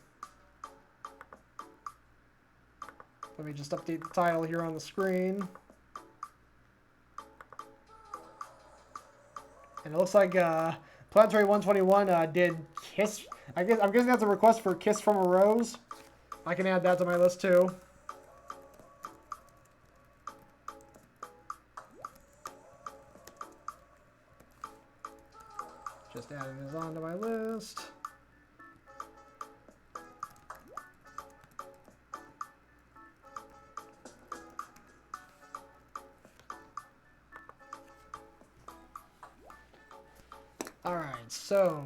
Let me just update the title here on the screen. And it looks like Planetary 121 did Kiss. I'm guessing that's a request for Kiss from a Rose. I can add that to my list too. Just adding this onto my list. All right, so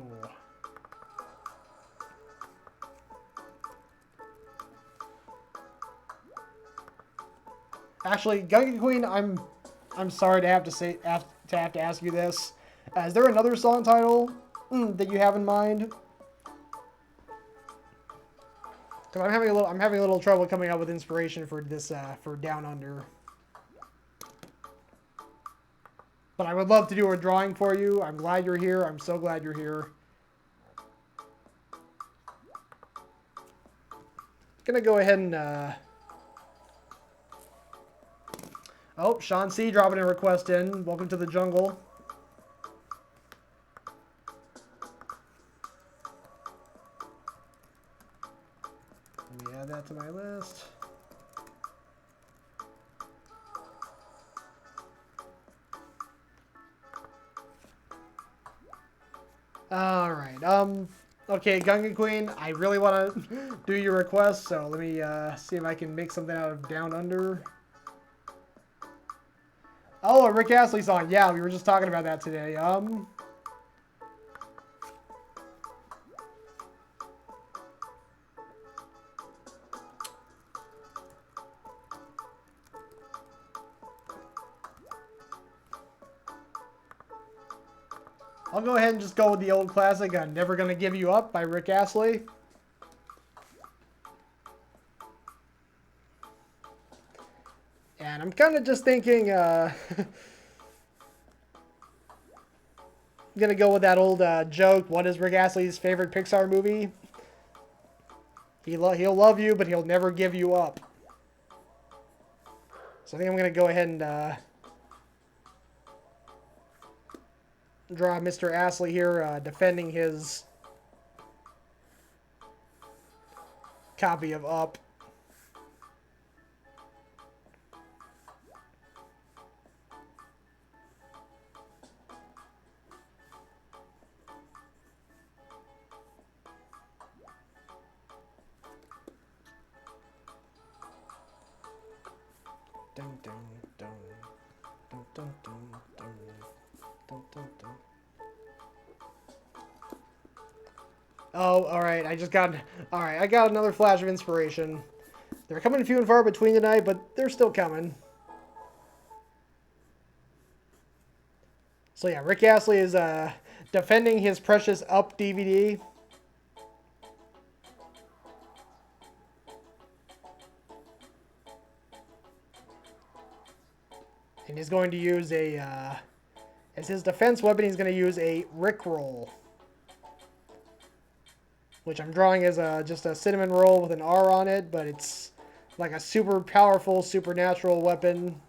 actually, Gungan Queen, I'm sorry to have to ask you this. Is there another song title that you have in mind? So I'm having a little trouble coming up with inspiration for this for Down Under. But I would love to do a drawing for you. I'm glad you're here. I'm so glad you're here. Gonna go ahead and oh, Sean C dropping a request in. Welcome to the jungle. add that to my list. Alright, okay, Gungan Queen, I really want to do your request, so let me see if I can make something out of Down Under. Oh, a Rick Astley song. Yeah, we were just talking about that today. I'll go ahead and just go with the old classic, Never Gonna Give You Up by Rick Astley. And I'm kind of just thinking, I'm gonna go with that old joke. What is Rick Astley's favorite Pixar movie? He'll love you, but he'll never give you up. So I think I'm gonna go ahead and draw Mr. Astley here, defending his copy of Up. Dun, dun, dun. Dun, dun, dun, dun. Dun, dun, dun. Oh, alright, I got another flash of inspiration. They're coming few and far between tonight, but they're still coming. So yeah, Rick Astley is defending his precious Up DVD. And he's going to use as his defense weapon, he's going to use a Rickroll. Which I'm drawing as just a cinnamon roll with an R on it, but it's like a super powerful, supernatural weapon.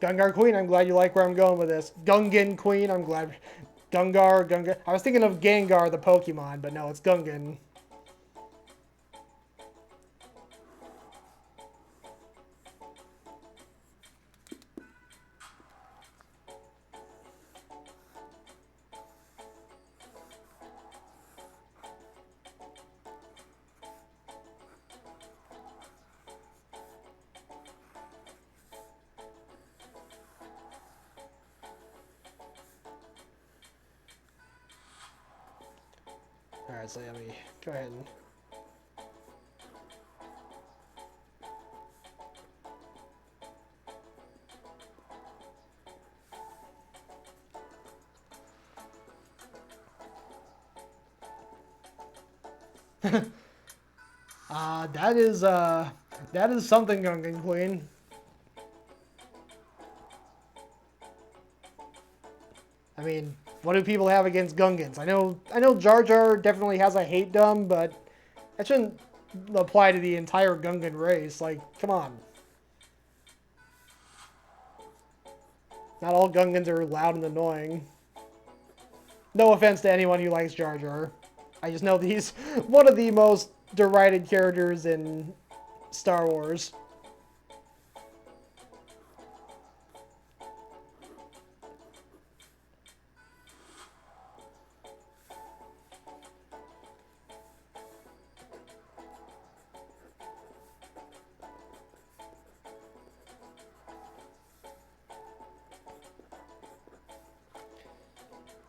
Gungar Queen, I'm glad you like where I'm going with this. Gungan Queen, I'm glad. Gungar. I was thinking of Gengar, the Pokemon, but no, it's Gungan. Alright, so let me go ahead and... that is something, Gungan Queen. I mean, what do people have against Gungans? I know Jar Jar definitely has a hate-dom, but that shouldn't apply to the entire Gungan race. Like, come on. Not all Gungans are loud and annoying. No offense to anyone who likes Jar Jar. I just know he's one of the most derided characters in Star Wars.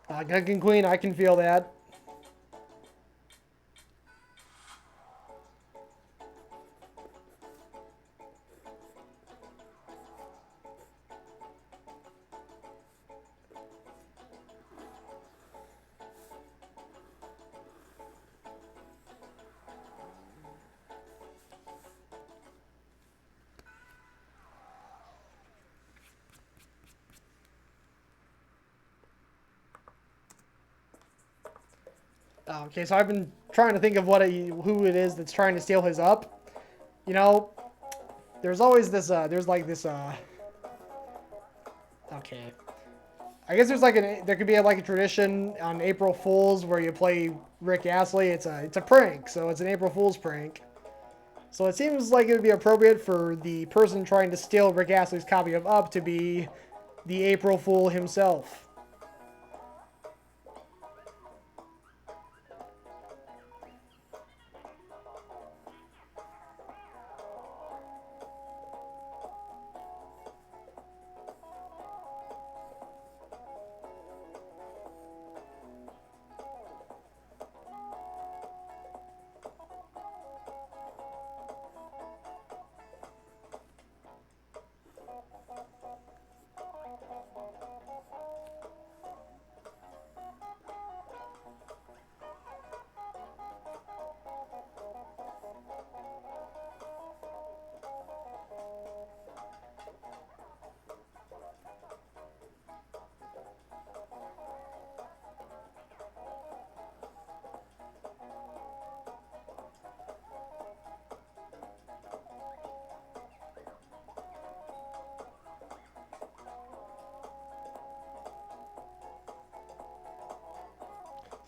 Gungan Queen, I can feel that. Okay, so I've been trying to think of who it is that's trying to steal his up. You know, there's always this, there's like this, okay. I guess there could be like a tradition on April Fools where you play Rick Astley. It's a prank, so it's an April Fool's prank. So it seems like it would be appropriate for the person trying to steal Rick Astley's copy of Up to be the April Fool himself.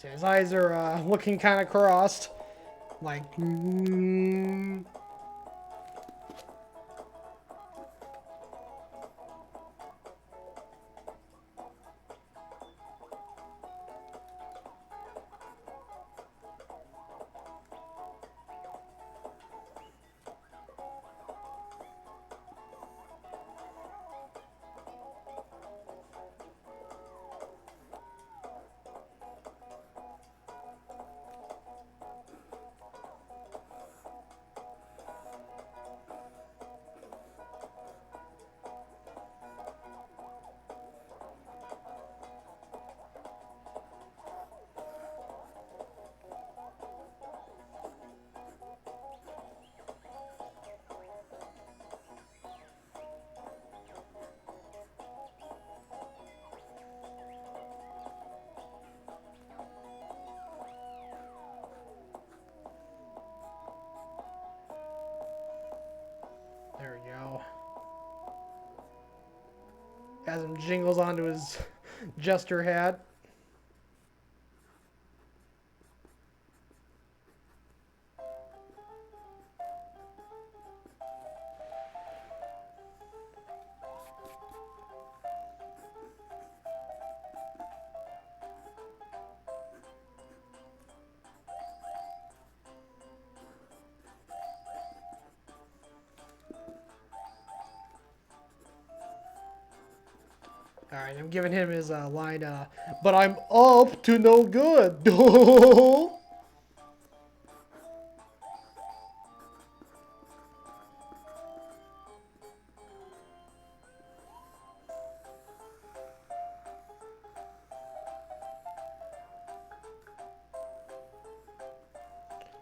So his eyes are looking kind of crossed, like. There we go. Has him jingles onto his jester hat. Alright, I'm giving him his line, but I'm up to no good.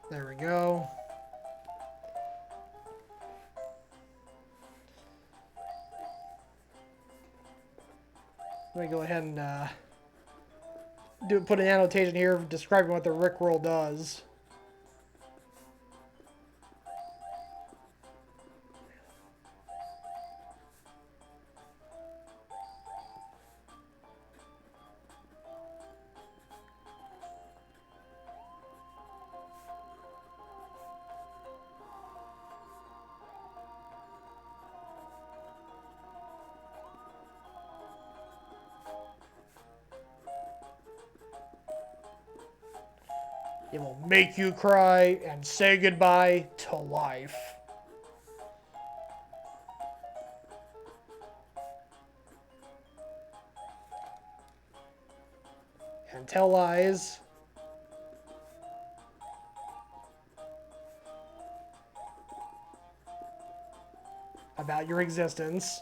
There we go. Let me go ahead and put an annotation here describing what the Rickroll does. It will make you cry and say goodbye to life. And tell lies about your existence.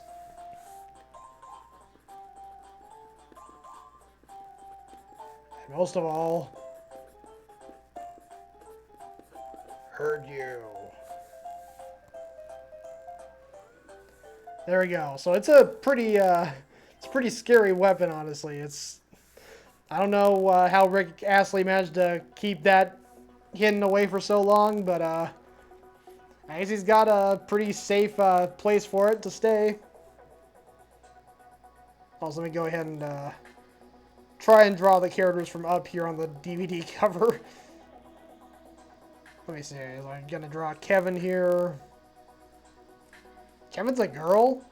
And most of all, hurt you. There we go. So it's a pretty scary weapon, honestly. I don't know how Rick Astley managed to keep that hidden away for so long, but I guess he's got a pretty safe place for it to stay. Also, let me go ahead and try and draw the characters from up here on the DVD cover. Let me see. I'm gonna draw Kevin here. Kevin's a girl?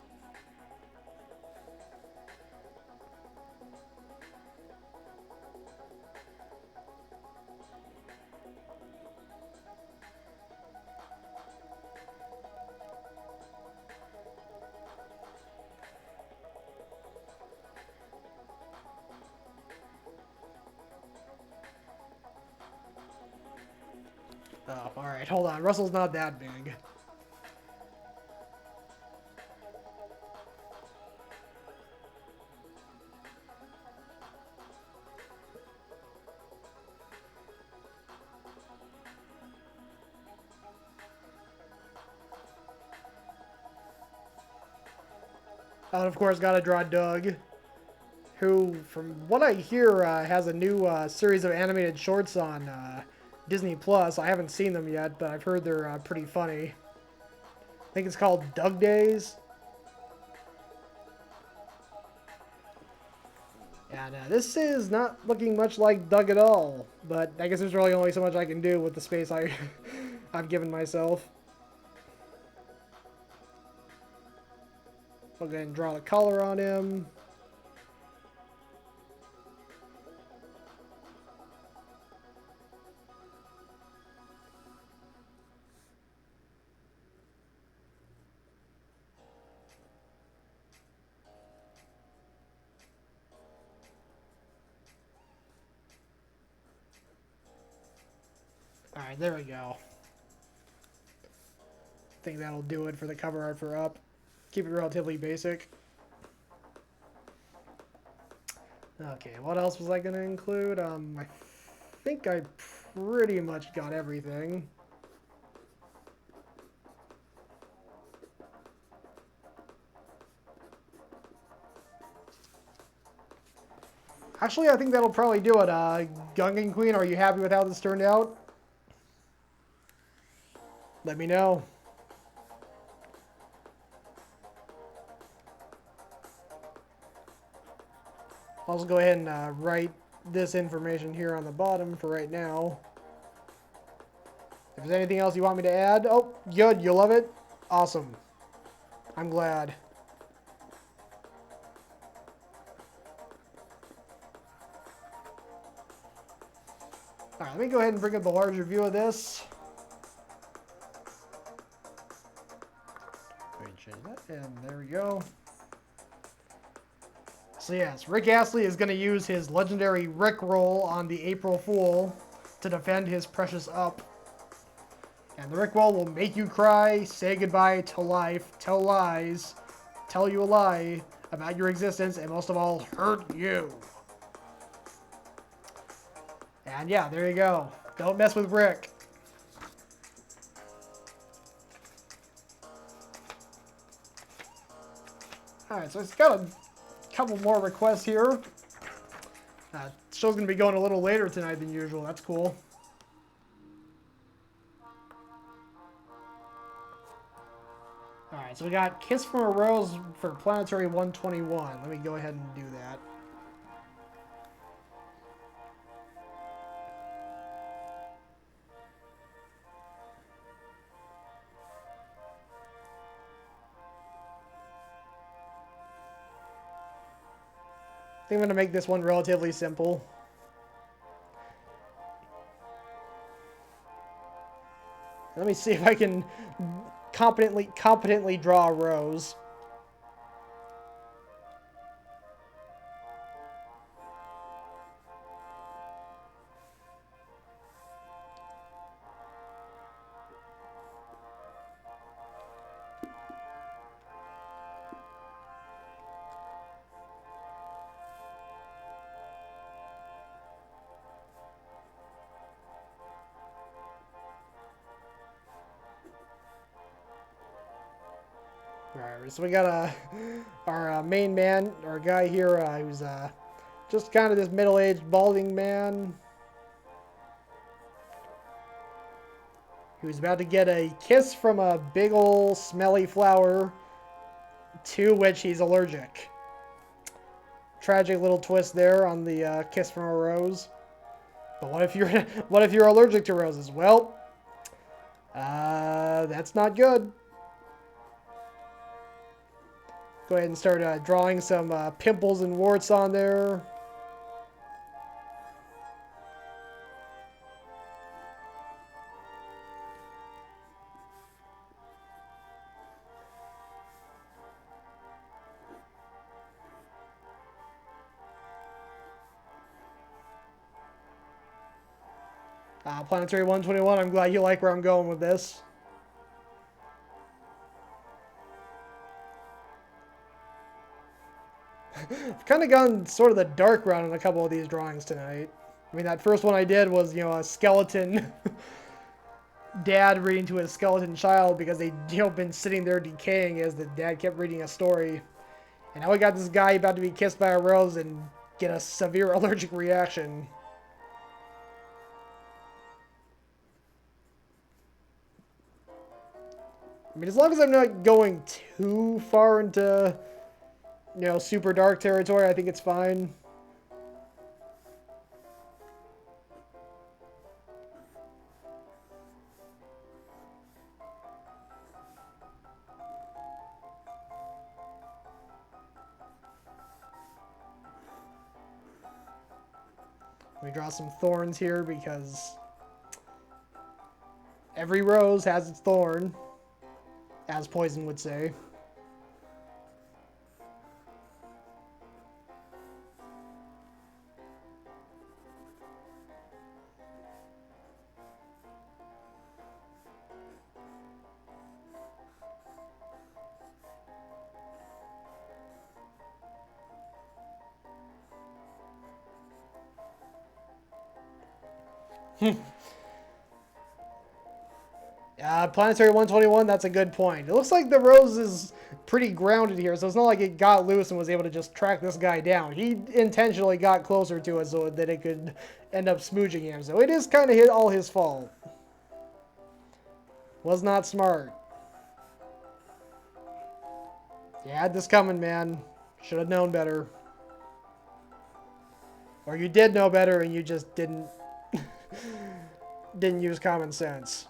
Oh, alright, hold on. Russell's not that big. And of course, gotta draw Doug, who, from what I hear, has a new series of animated shorts on Disney Plus. I haven't seen them yet, but I've heard they're pretty funny. I think it's called Doug Days. And this is not looking much like Doug at all, but I guess there's really only so much I can do with the space I've given myself. I'll go ahead and draw the color on him. Alright, there we go. I think that'll do it for the cover art for Up. Keep it relatively basic. Okay, what else was I going to include? I think I pretty much got everything. Actually, I think that'll probably do it. Gungan Queen, are you happy with how this turned out? Let me know. I'll just go ahead and write this information here on the bottom for right now. If there's anything else you want me to add, oh, good, you love it? Awesome. I'm glad. Alright, let me go ahead and bring up the larger view of this. Let me change that, and there we go. So yes, Rick Astley is going to use his legendary Rick roll on the April Fool to defend his precious Up. And the Rick roll will make you cry, say goodbye to life, tell lies, tell you a lie about your existence, and most of all, hurt you. And yeah, there you go. Don't mess with Rick. Alright, so it's got a couple more requests here. Show's going to be going a little later tonight than usual. That's cool. Alright, so we got Kiss from a Rose for Planetary 121. Let me go ahead and do that. I think I'm going to make this one relatively simple. Let me see if I can competently draw a rose. Alright, so we got our main man, our guy here, who's Just kind of this middle-aged balding man who's about to get a kiss from a big ol' smelly flower to which he's allergic. Tragic little twist there on the kiss from a rose. But what if you're allergic to roses? Well, that's not good. Go ahead and start drawing some pimples and warts on there. Planetary 121, I'm glad you like where I'm going with this. I've kind of gone sort of the dark route on a couple of these drawings tonight. I mean, that first one I did was, you know, a skeleton dad reading to his skeleton child because they, you know, been sitting there decaying as the dad kept reading a story. And now we got this guy about to be kissed by a rose and get a severe allergic reaction. I mean, as long as I'm not going too far into, you know, super dark territory, I think it's fine. Let me draw some thorns here because every rose has its thorn, as Poison would say. Planetary 121, that's a good point. It looks like the rose is pretty grounded here, so it's not like it got loose and was able to just track this guy down. He intentionally got closer to it so that it could end up smooching him, so it is kind of all his fault. Was not smart. You had this coming, man. Should have known better. Or you did know better and you just didn't use common sense.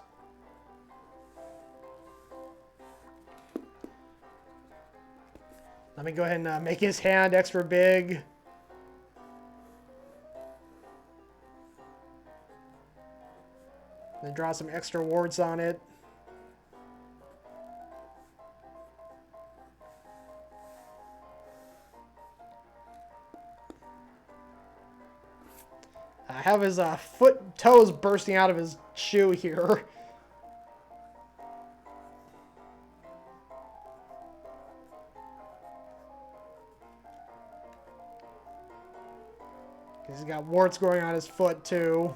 Let me go ahead and make his hand extra big. Then draw some extra warts on it. I have his toes bursting out of his shoe here. He's got warts growing on his foot too.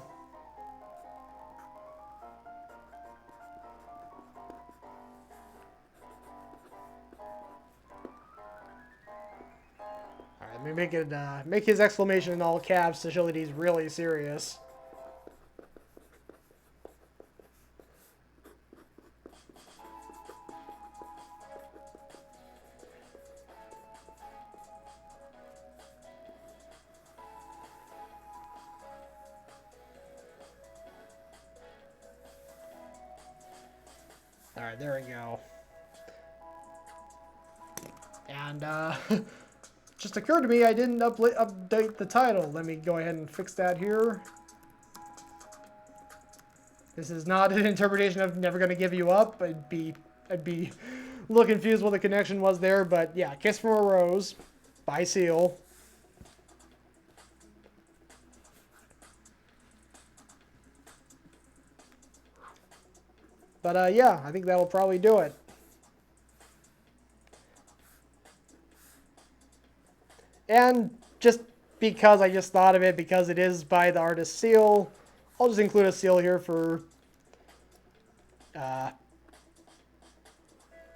Alright, let me make it make his exclamation in all caps to show that he's really serious. Alright, there we go. And, just occurred to me I didn't update the title. Let me go ahead and fix that here. This is not an interpretation of Never Gonna Give You Up. I'd be a little confused what the connection was there, but yeah, Kiss from a Rose by Seal. But yeah, I think that'll probably do it. And just because I just thought of it, because it is by the artist Seal, I'll just include a seal here for...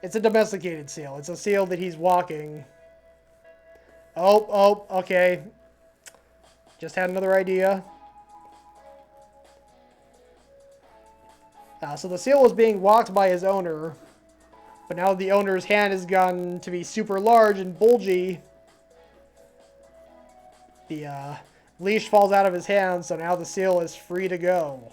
it's a domesticated seal. It's a seal that he's walking. Oh, okay. Just had another idea. So the seal was being walked by his owner, but now the owner's hand has gotten to be super large and bulgy. The leash falls out of his hand, so now the seal is free to go.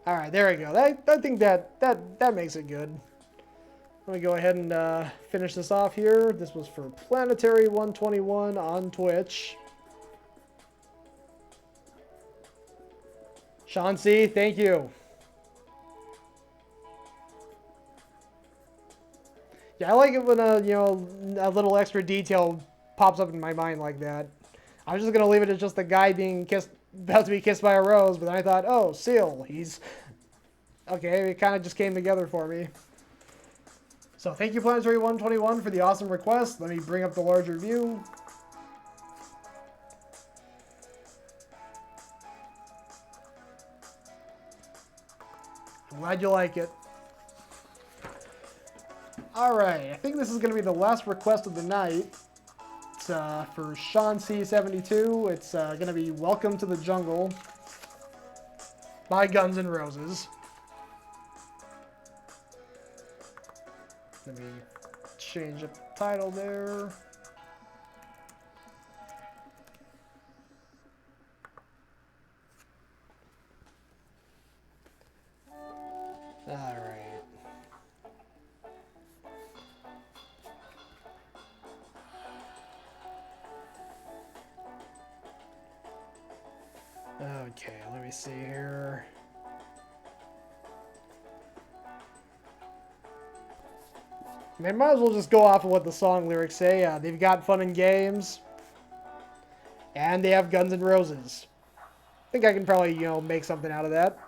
Alright, there we go. I think that makes it good. Let me go ahead and finish this off here. This was for Planetary 121 on Twitch. Sean C., thank you. Yeah, I like it when a little extra detail pops up in my mind like that. I was just gonna leave it as just the guy being about to be kissed by a rose, but then I thought, oh, seal. He's okay. It kind of just came together for me. So thank you, Planetary 121, for the awesome request. Let me bring up the larger view. I'm glad you like it. Alright, I think this is going to be the last request of the night. It's for Sean C72. It's going to be Welcome to the Jungle by Guns N' Roses. Let me change the title there. Alright. Okay, let me see here. Man, might as well just go off of what the song lyrics say. They've got fun and games, and they have Guns N' Roses. I think I can probably, make something out of that.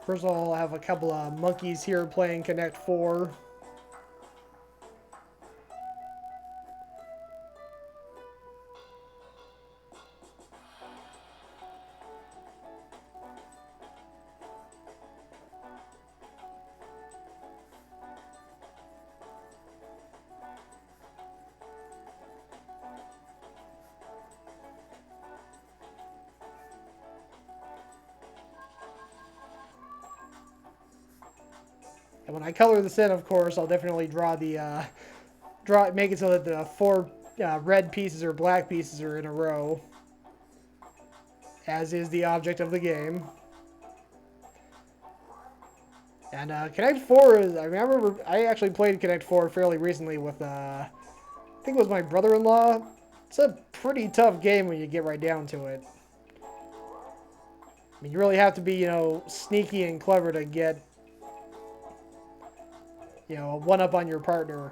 First of all, I have a couple of monkeys here playing Connect 4. And when I color this in, of course, I'll definitely make it so that the four red pieces or black pieces are in a row, as is the object of the game. And Connect 4 is, I actually played Connect 4 fairly recently with, I think it was my brother-in-law. It's a pretty tough game when you get right down to it. I mean, you really have to be, sneaky and clever to get, a one-up on your partner.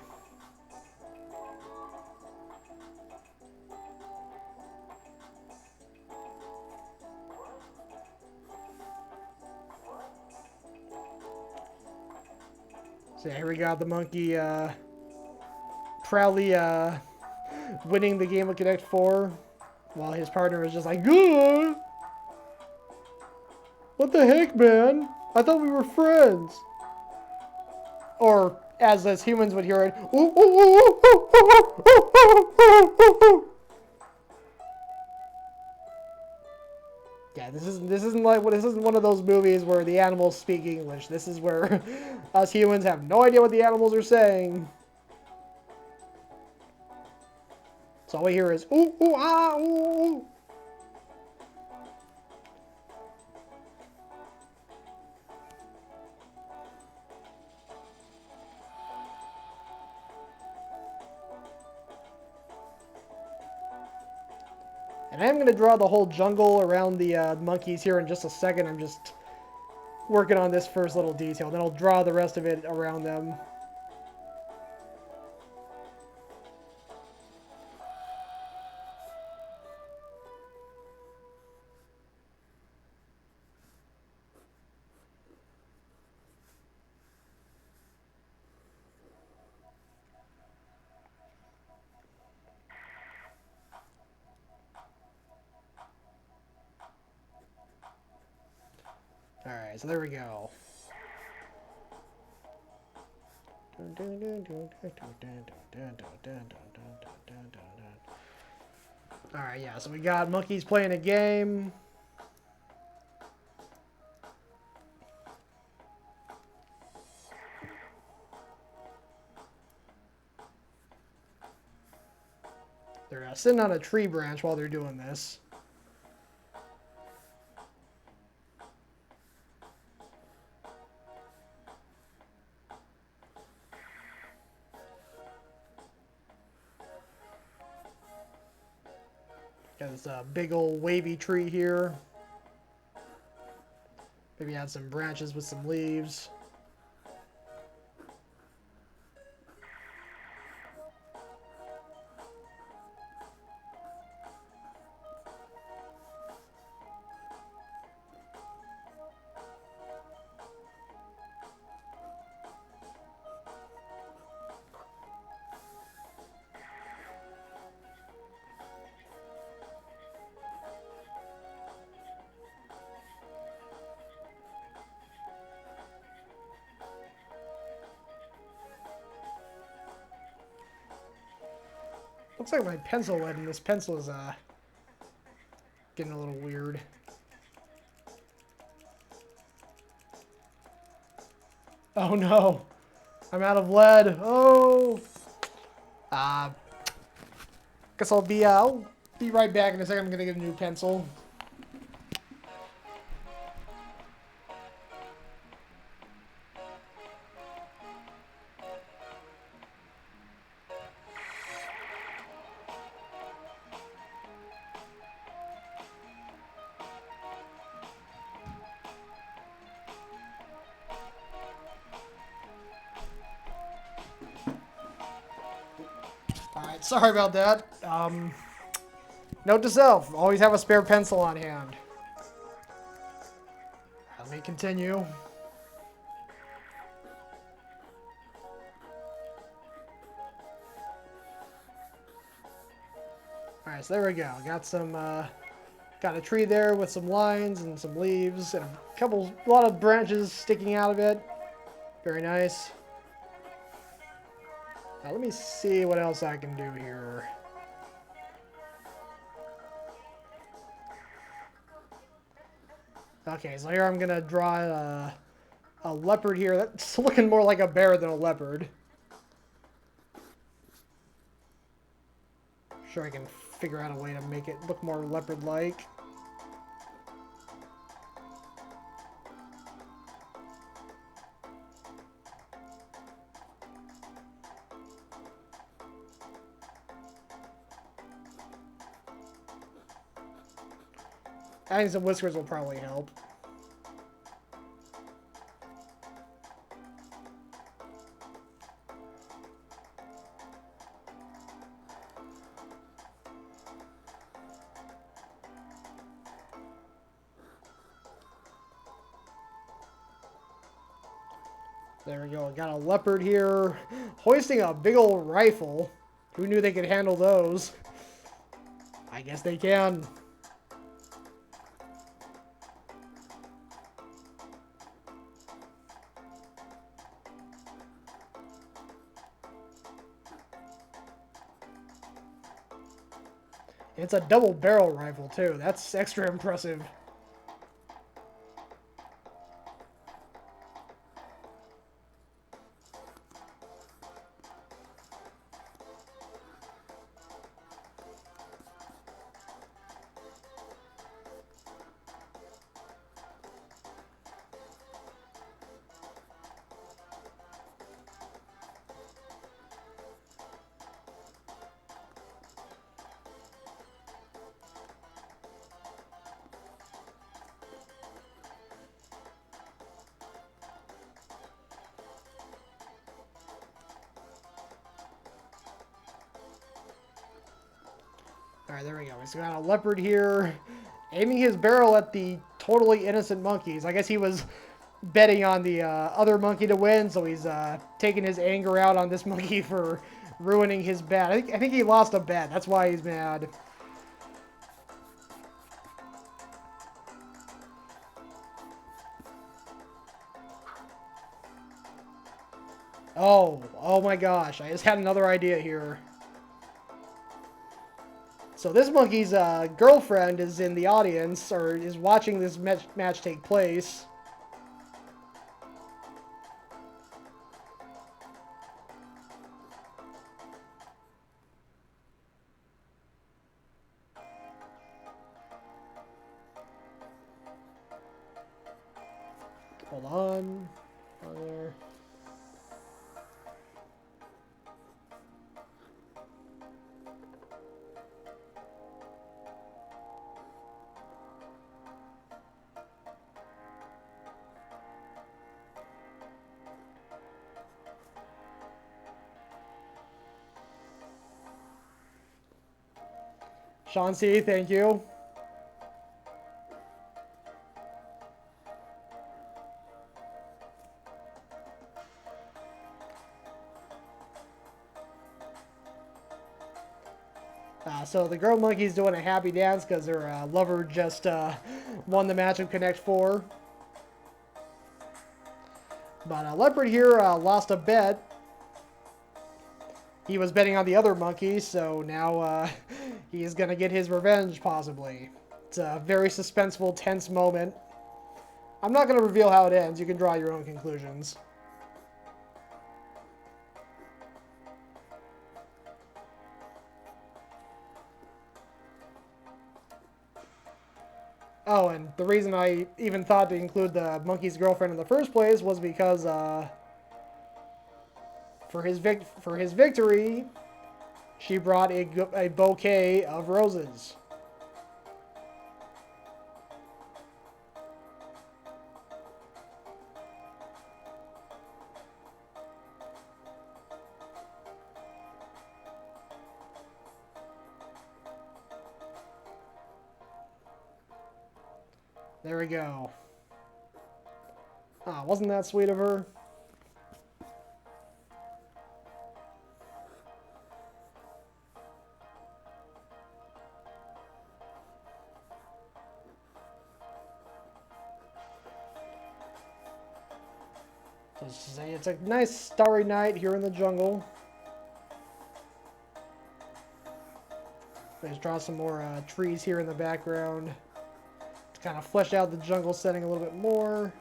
So here we got the monkey proudly winning the game of Connect 4, while his partner is just like, "Gah! What the heck, man? I thought we were friends." Or, as us humans would hear it, "Ooh, ooh, ooh, ooh, ooh, ooh, ooh, ooh, ooh, ooh." Yeah, this isn't one of those movies where the animals speak English. This is where us humans have no idea what the animals are saying. So all we hear is ooh, ooh, ah, ooh, ooh. And I am going to draw the whole jungle around the monkeys here in just a second. I'm just working on this first little detail. Then I'll draw the rest of it around them. Alright, so there we go. Alright, yeah, so we got monkeys playing a game. They're sitting on a tree branch while they're doing this. Got this big old wavy tree here. Maybe add some branches with some leaves. Looks like my pencil lead in this pencil is getting a little weird. Oh no! I'm out of lead. Oh! Guess I'll be right back in a second. I'm gonna get a new pencil. Alright, sorry about that. Note to self, always have a spare pencil on hand. Let me continue. Alright, so there we go. Got some, got a tree there with some lines and some leaves and a lot of branches sticking out of it. Very nice. Now let me see what else I can do here. Okay, so here I'm gonna draw a leopard here. That's looking more like a bear than a leopard. Sure, I can figure out a way to make it look more leopard-like. Adding some whiskers will probably help. There we go. Got a leopard here. Hoisting a big old rifle. Who knew they could handle those? I guess they can. It's a double barrel rifle too. That's extra impressive. Alright, there we go. He's got a leopard here, aiming his barrel at the totally innocent monkeys. I guess he was betting on the other monkey to win, so he's taking his anger out on this monkey for ruining his bet. I think he lost a bet. That's why he's mad. Oh my gosh. I just had another idea here. So this monkey's girlfriend is in the audience, or is watching this match take place. Hold on. There. Sean C, thank you. So the girl monkey's doing a happy dance because her lover just won the match of Connect 4. But Leopard here lost a bet. He was betting on the other monkey, so now he's going to get his revenge, possibly. It's a very suspenseful, tense moment. I'm not going to reveal how it ends. You can draw your own conclusions. Oh, and the reason I even thought to include the monkey's girlfriend in the first place was because for his victory, she brought a bouquet of roses. There we go. Ah, wasn't that sweet of her? So it's a nice starry night here in the jungle. Let's draw some more trees here in the background to kind of flesh out the jungle setting a little bit more.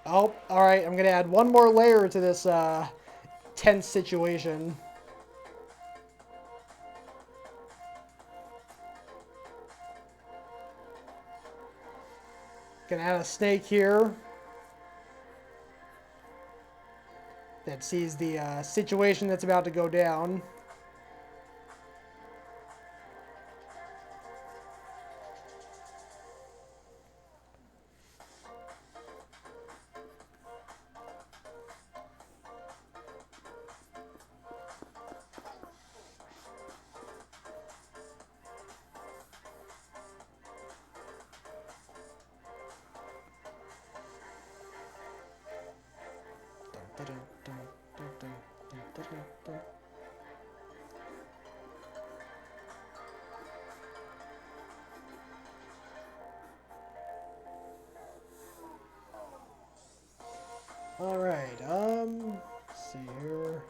Oh, alright, I'm going to add one more layer to this tense situation. Gonna add a snake here that sees the situation that's about to go down. Alright, let's see here.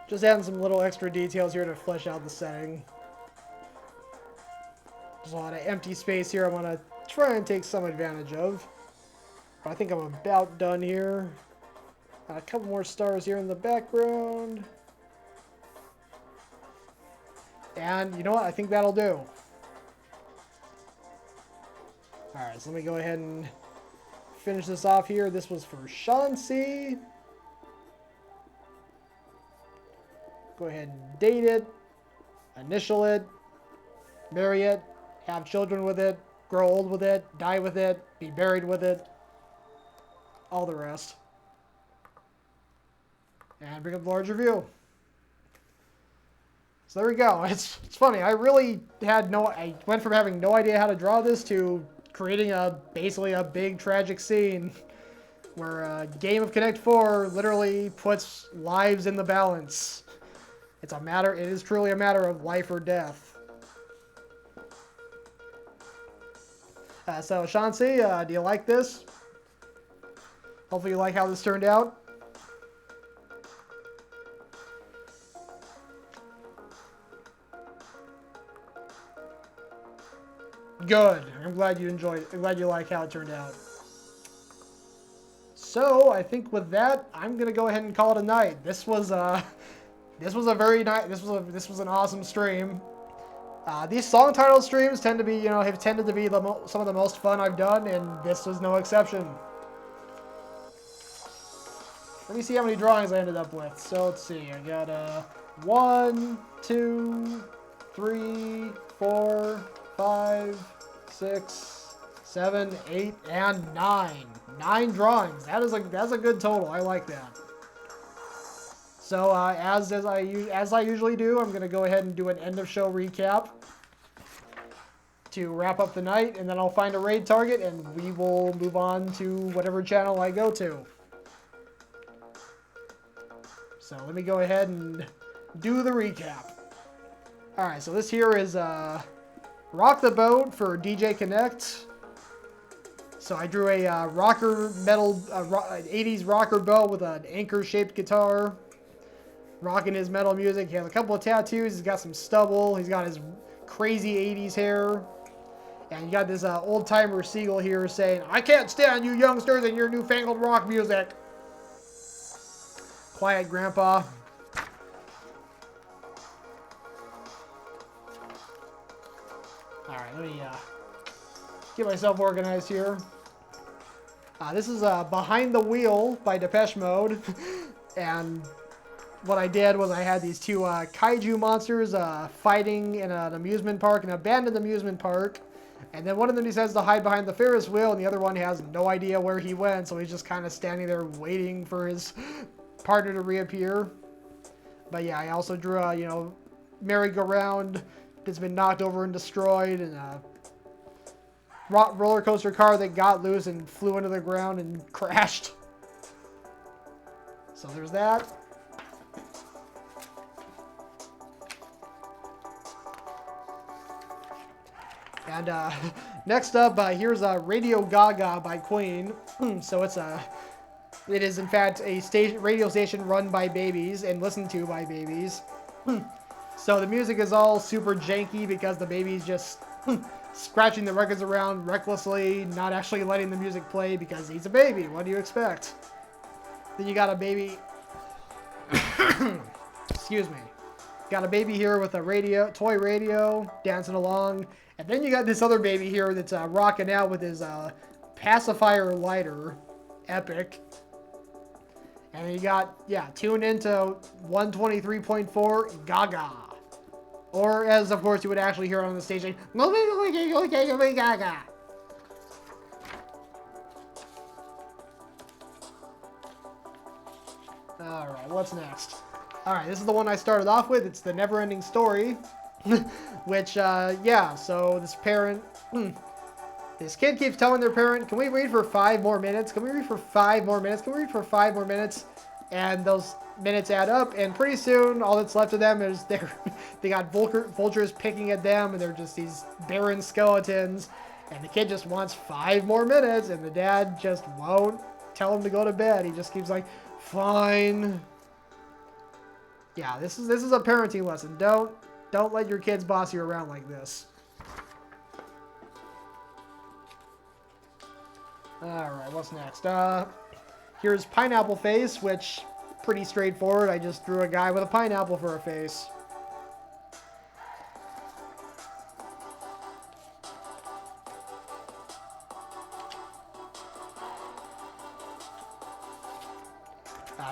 Just adding some little extra details here to flesh out the setting. There's a lot of empty space here I want to try and take some advantage of. But I think I'm about done here. A couple more stars here in the background. And you know what? I think that'll do. Alright, so let me go ahead and finish this off here. This was for Sean C. Go ahead and date it, initial it, marry it, have children with it, grow old with it, die with it, be buried with it, all the rest. And bring up the larger view. So there we go. It's funny. I really I went from having no idea how to draw this to creating basically a big tragic scene where a game of Connect 4 literally puts lives in the balance. It is truly a matter of life or death. So Chauncey, do you like this? Hopefully you like how this turned out. Good. I'm glad you enjoyed it. I'm glad you like how it turned out. So I think with that, I'm gonna go ahead and call it a night. This was a very nice. This was an awesome stream. These song title streams tend to be, have tended to be some of the most fun I've done, and this was no exception. Let me see how many drawings I ended up with. So let's see. I got 1, 2, 3, 4, 5, 6, 7, 8, and 9. 9 drawings. That's a good total. I like that. So as I usually do, I'm gonna go ahead and do an end of show recap to wrap up the night, and then I'll find a raid target, and we will move on to whatever channel I go to. So let me go ahead and do the recap. All right, so this here is Rock the Boat for DJ Connect. So I drew a rocker metal, 80s rocker boat with an anchor-shaped guitar, rocking his metal music. He has a couple of tattoos. He's got some stubble. He's got his crazy 80s hair. And you got this old-timer seagull here saying, "I can't stand you youngsters and your newfangled rock music." Quiet grandpa. Alright, let me get myself organized here. This is Behind the Wheel by Depeche Mode. And what I did was I had these two kaiju monsters fighting in an amusement park, an abandoned amusement park. And then one of them decides to hide behind the Ferris wheel, and the other one has no idea where he went, so he's just kind of standing there waiting for his partner to reappear. But yeah, I also drew a, merry-go-round that's been knocked over and destroyed, and a roller coaster car that got loose and flew into the ground and crashed. So there's that. And next up, here's Radio Gaga by Queen. So it is in fact a radio station run by babies and listened to by babies. So the music is all super janky because the baby's just scratching the records around recklessly, not actually letting the music play because he's a baby. What do you expect? Then you got a baby... Excuse me. Got a baby here with a toy radio, dancing along. And then you got this other baby here that's rocking out with his pacifier lighter. Epic. And then you got, tuned into 123.4 Gaga. Or, as of course you would actually hear it on the station, Gaga. Alright, what's next? Alright, this is the one I started off with. It's the Neverending Story. Which, so this parent... This kid keeps telling their parent, "Can we read for 5 more minutes? Can we read for 5 more minutes? Can we read for 5 more minutes?" And those minutes add up, and pretty soon, all that's left of them is they got vultures picking at them, and they're just these barren skeletons. And the kid just wants 5 more minutes, and the dad just won't tell him to go to bed. He just keeps like, "Fine." Yeah, this is a parenting lesson. Don't let your kids boss you around like this. Alright, what's next? Here's Pineapple Face, which, pretty straightforward. I just drew a guy with a pineapple for a face.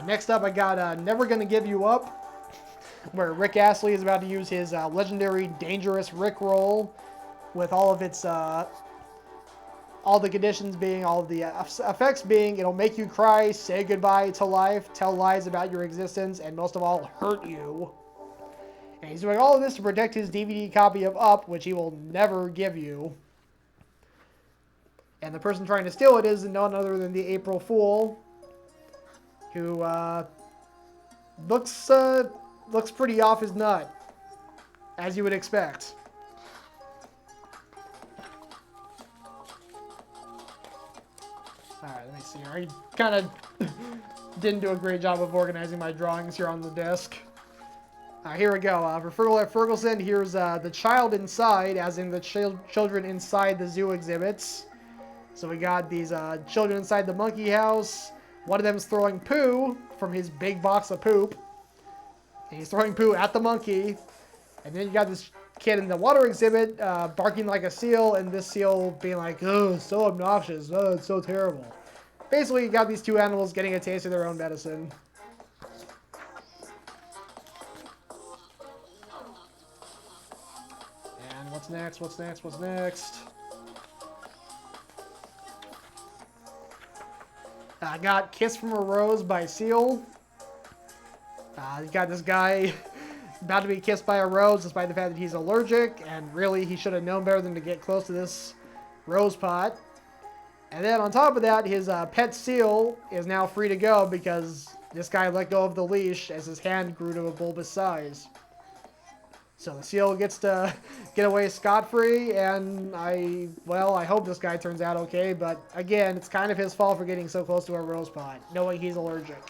Next up, I got Never Gonna Give You Up. where Rick Astley is about to use his legendary dangerous Rick roll with all of its all the conditions being, all of the effects being, it'll make you cry, say goodbye to life, tell lies about your existence, and most of all, hurt you. And he's doing all of this to protect his DVD copy of Up, which he will never give you. And the person trying to steal it is none other than the April Fool, who looks pretty off his nut, as you would expect. Alright, let me see here. I kind of didn't do a great job of organizing my drawings here on the desk. Here we go. For Fergal at Ferguson, here's the child inside, as in the children inside the zoo exhibits. So we got these children inside the monkey house. One of them is throwing poo from his big box of poop. And he's throwing poo at the monkey. And then you got this kid in the water exhibit barking like a seal, and this seal being like, oh, so obnoxious, oh, it's so terrible. Basically, you got these two animals getting a taste of their own medicine. And what's next, what's next, what's next? I got Kiss from a Rose by Seal. You got this guy about to be kissed by a rose despite the fact that he's allergic, and really he should have known better than to get close to this rose pot. And then on top of that, his pet seal is now free to go because this guy let go of the leash as his hand grew to a bulbous size. So the seal gets to get away scot-free, and I hope this guy turns out okay, but again, it's kind of his fault for getting so close to a rose pot, knowing he's allergic.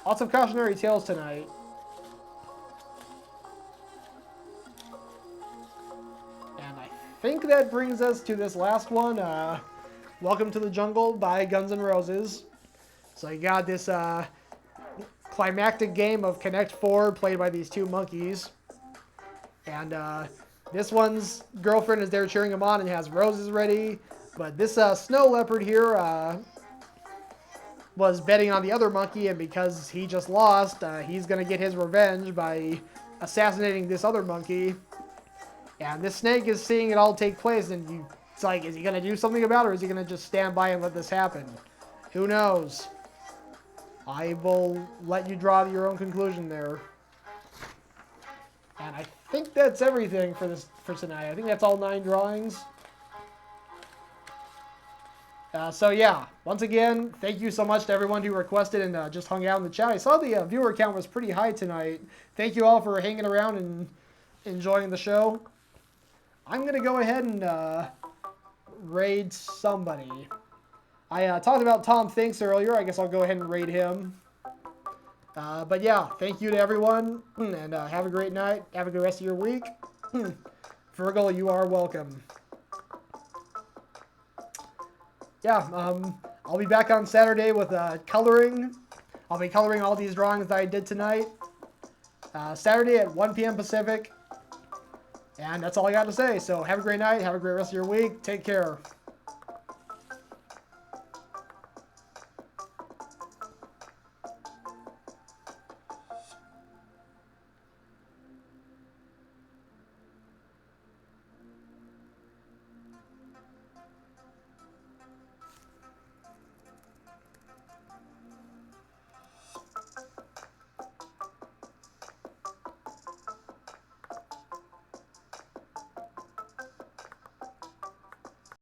Lots of cautionary tales tonight. And I think that brings us to this last one, Welcome to the Jungle by Guns N' Roses. So you got this climactic game of Connect 4 played by these two monkeys. And this one's girlfriend is there cheering him on and has roses ready. But this snow leopard here was betting on the other monkey, and because he just lost, he's going to get his revenge by assassinating this other monkey. And this snake is seeing it all take place, and it's like, is he going to do something about it, or is he going to just stand by and let this happen? Who knows? I will let you draw your own conclusion there. And I think that's everything for tonight. I think that's all 9 drawings. So yeah, once again, thank you so much to everyone who requested and just hung out in the chat. I saw the viewer count was pretty high tonight. Thank you all for hanging around and enjoying the show. I'm going to go ahead and raid somebody. I talked about Tom Thinks earlier. I guess I'll go ahead and raid him. But yeah, thank you to everyone, and have a great night. Have a good rest of your week. Fergal, you are welcome. Yeah, I'll be back on Saturday with coloring. I'll be coloring all these drawings that I did tonight. Saturday at 1 p.m. Pacific. And that's all I got to say. So have a great night. Have a great rest of your week. Take care.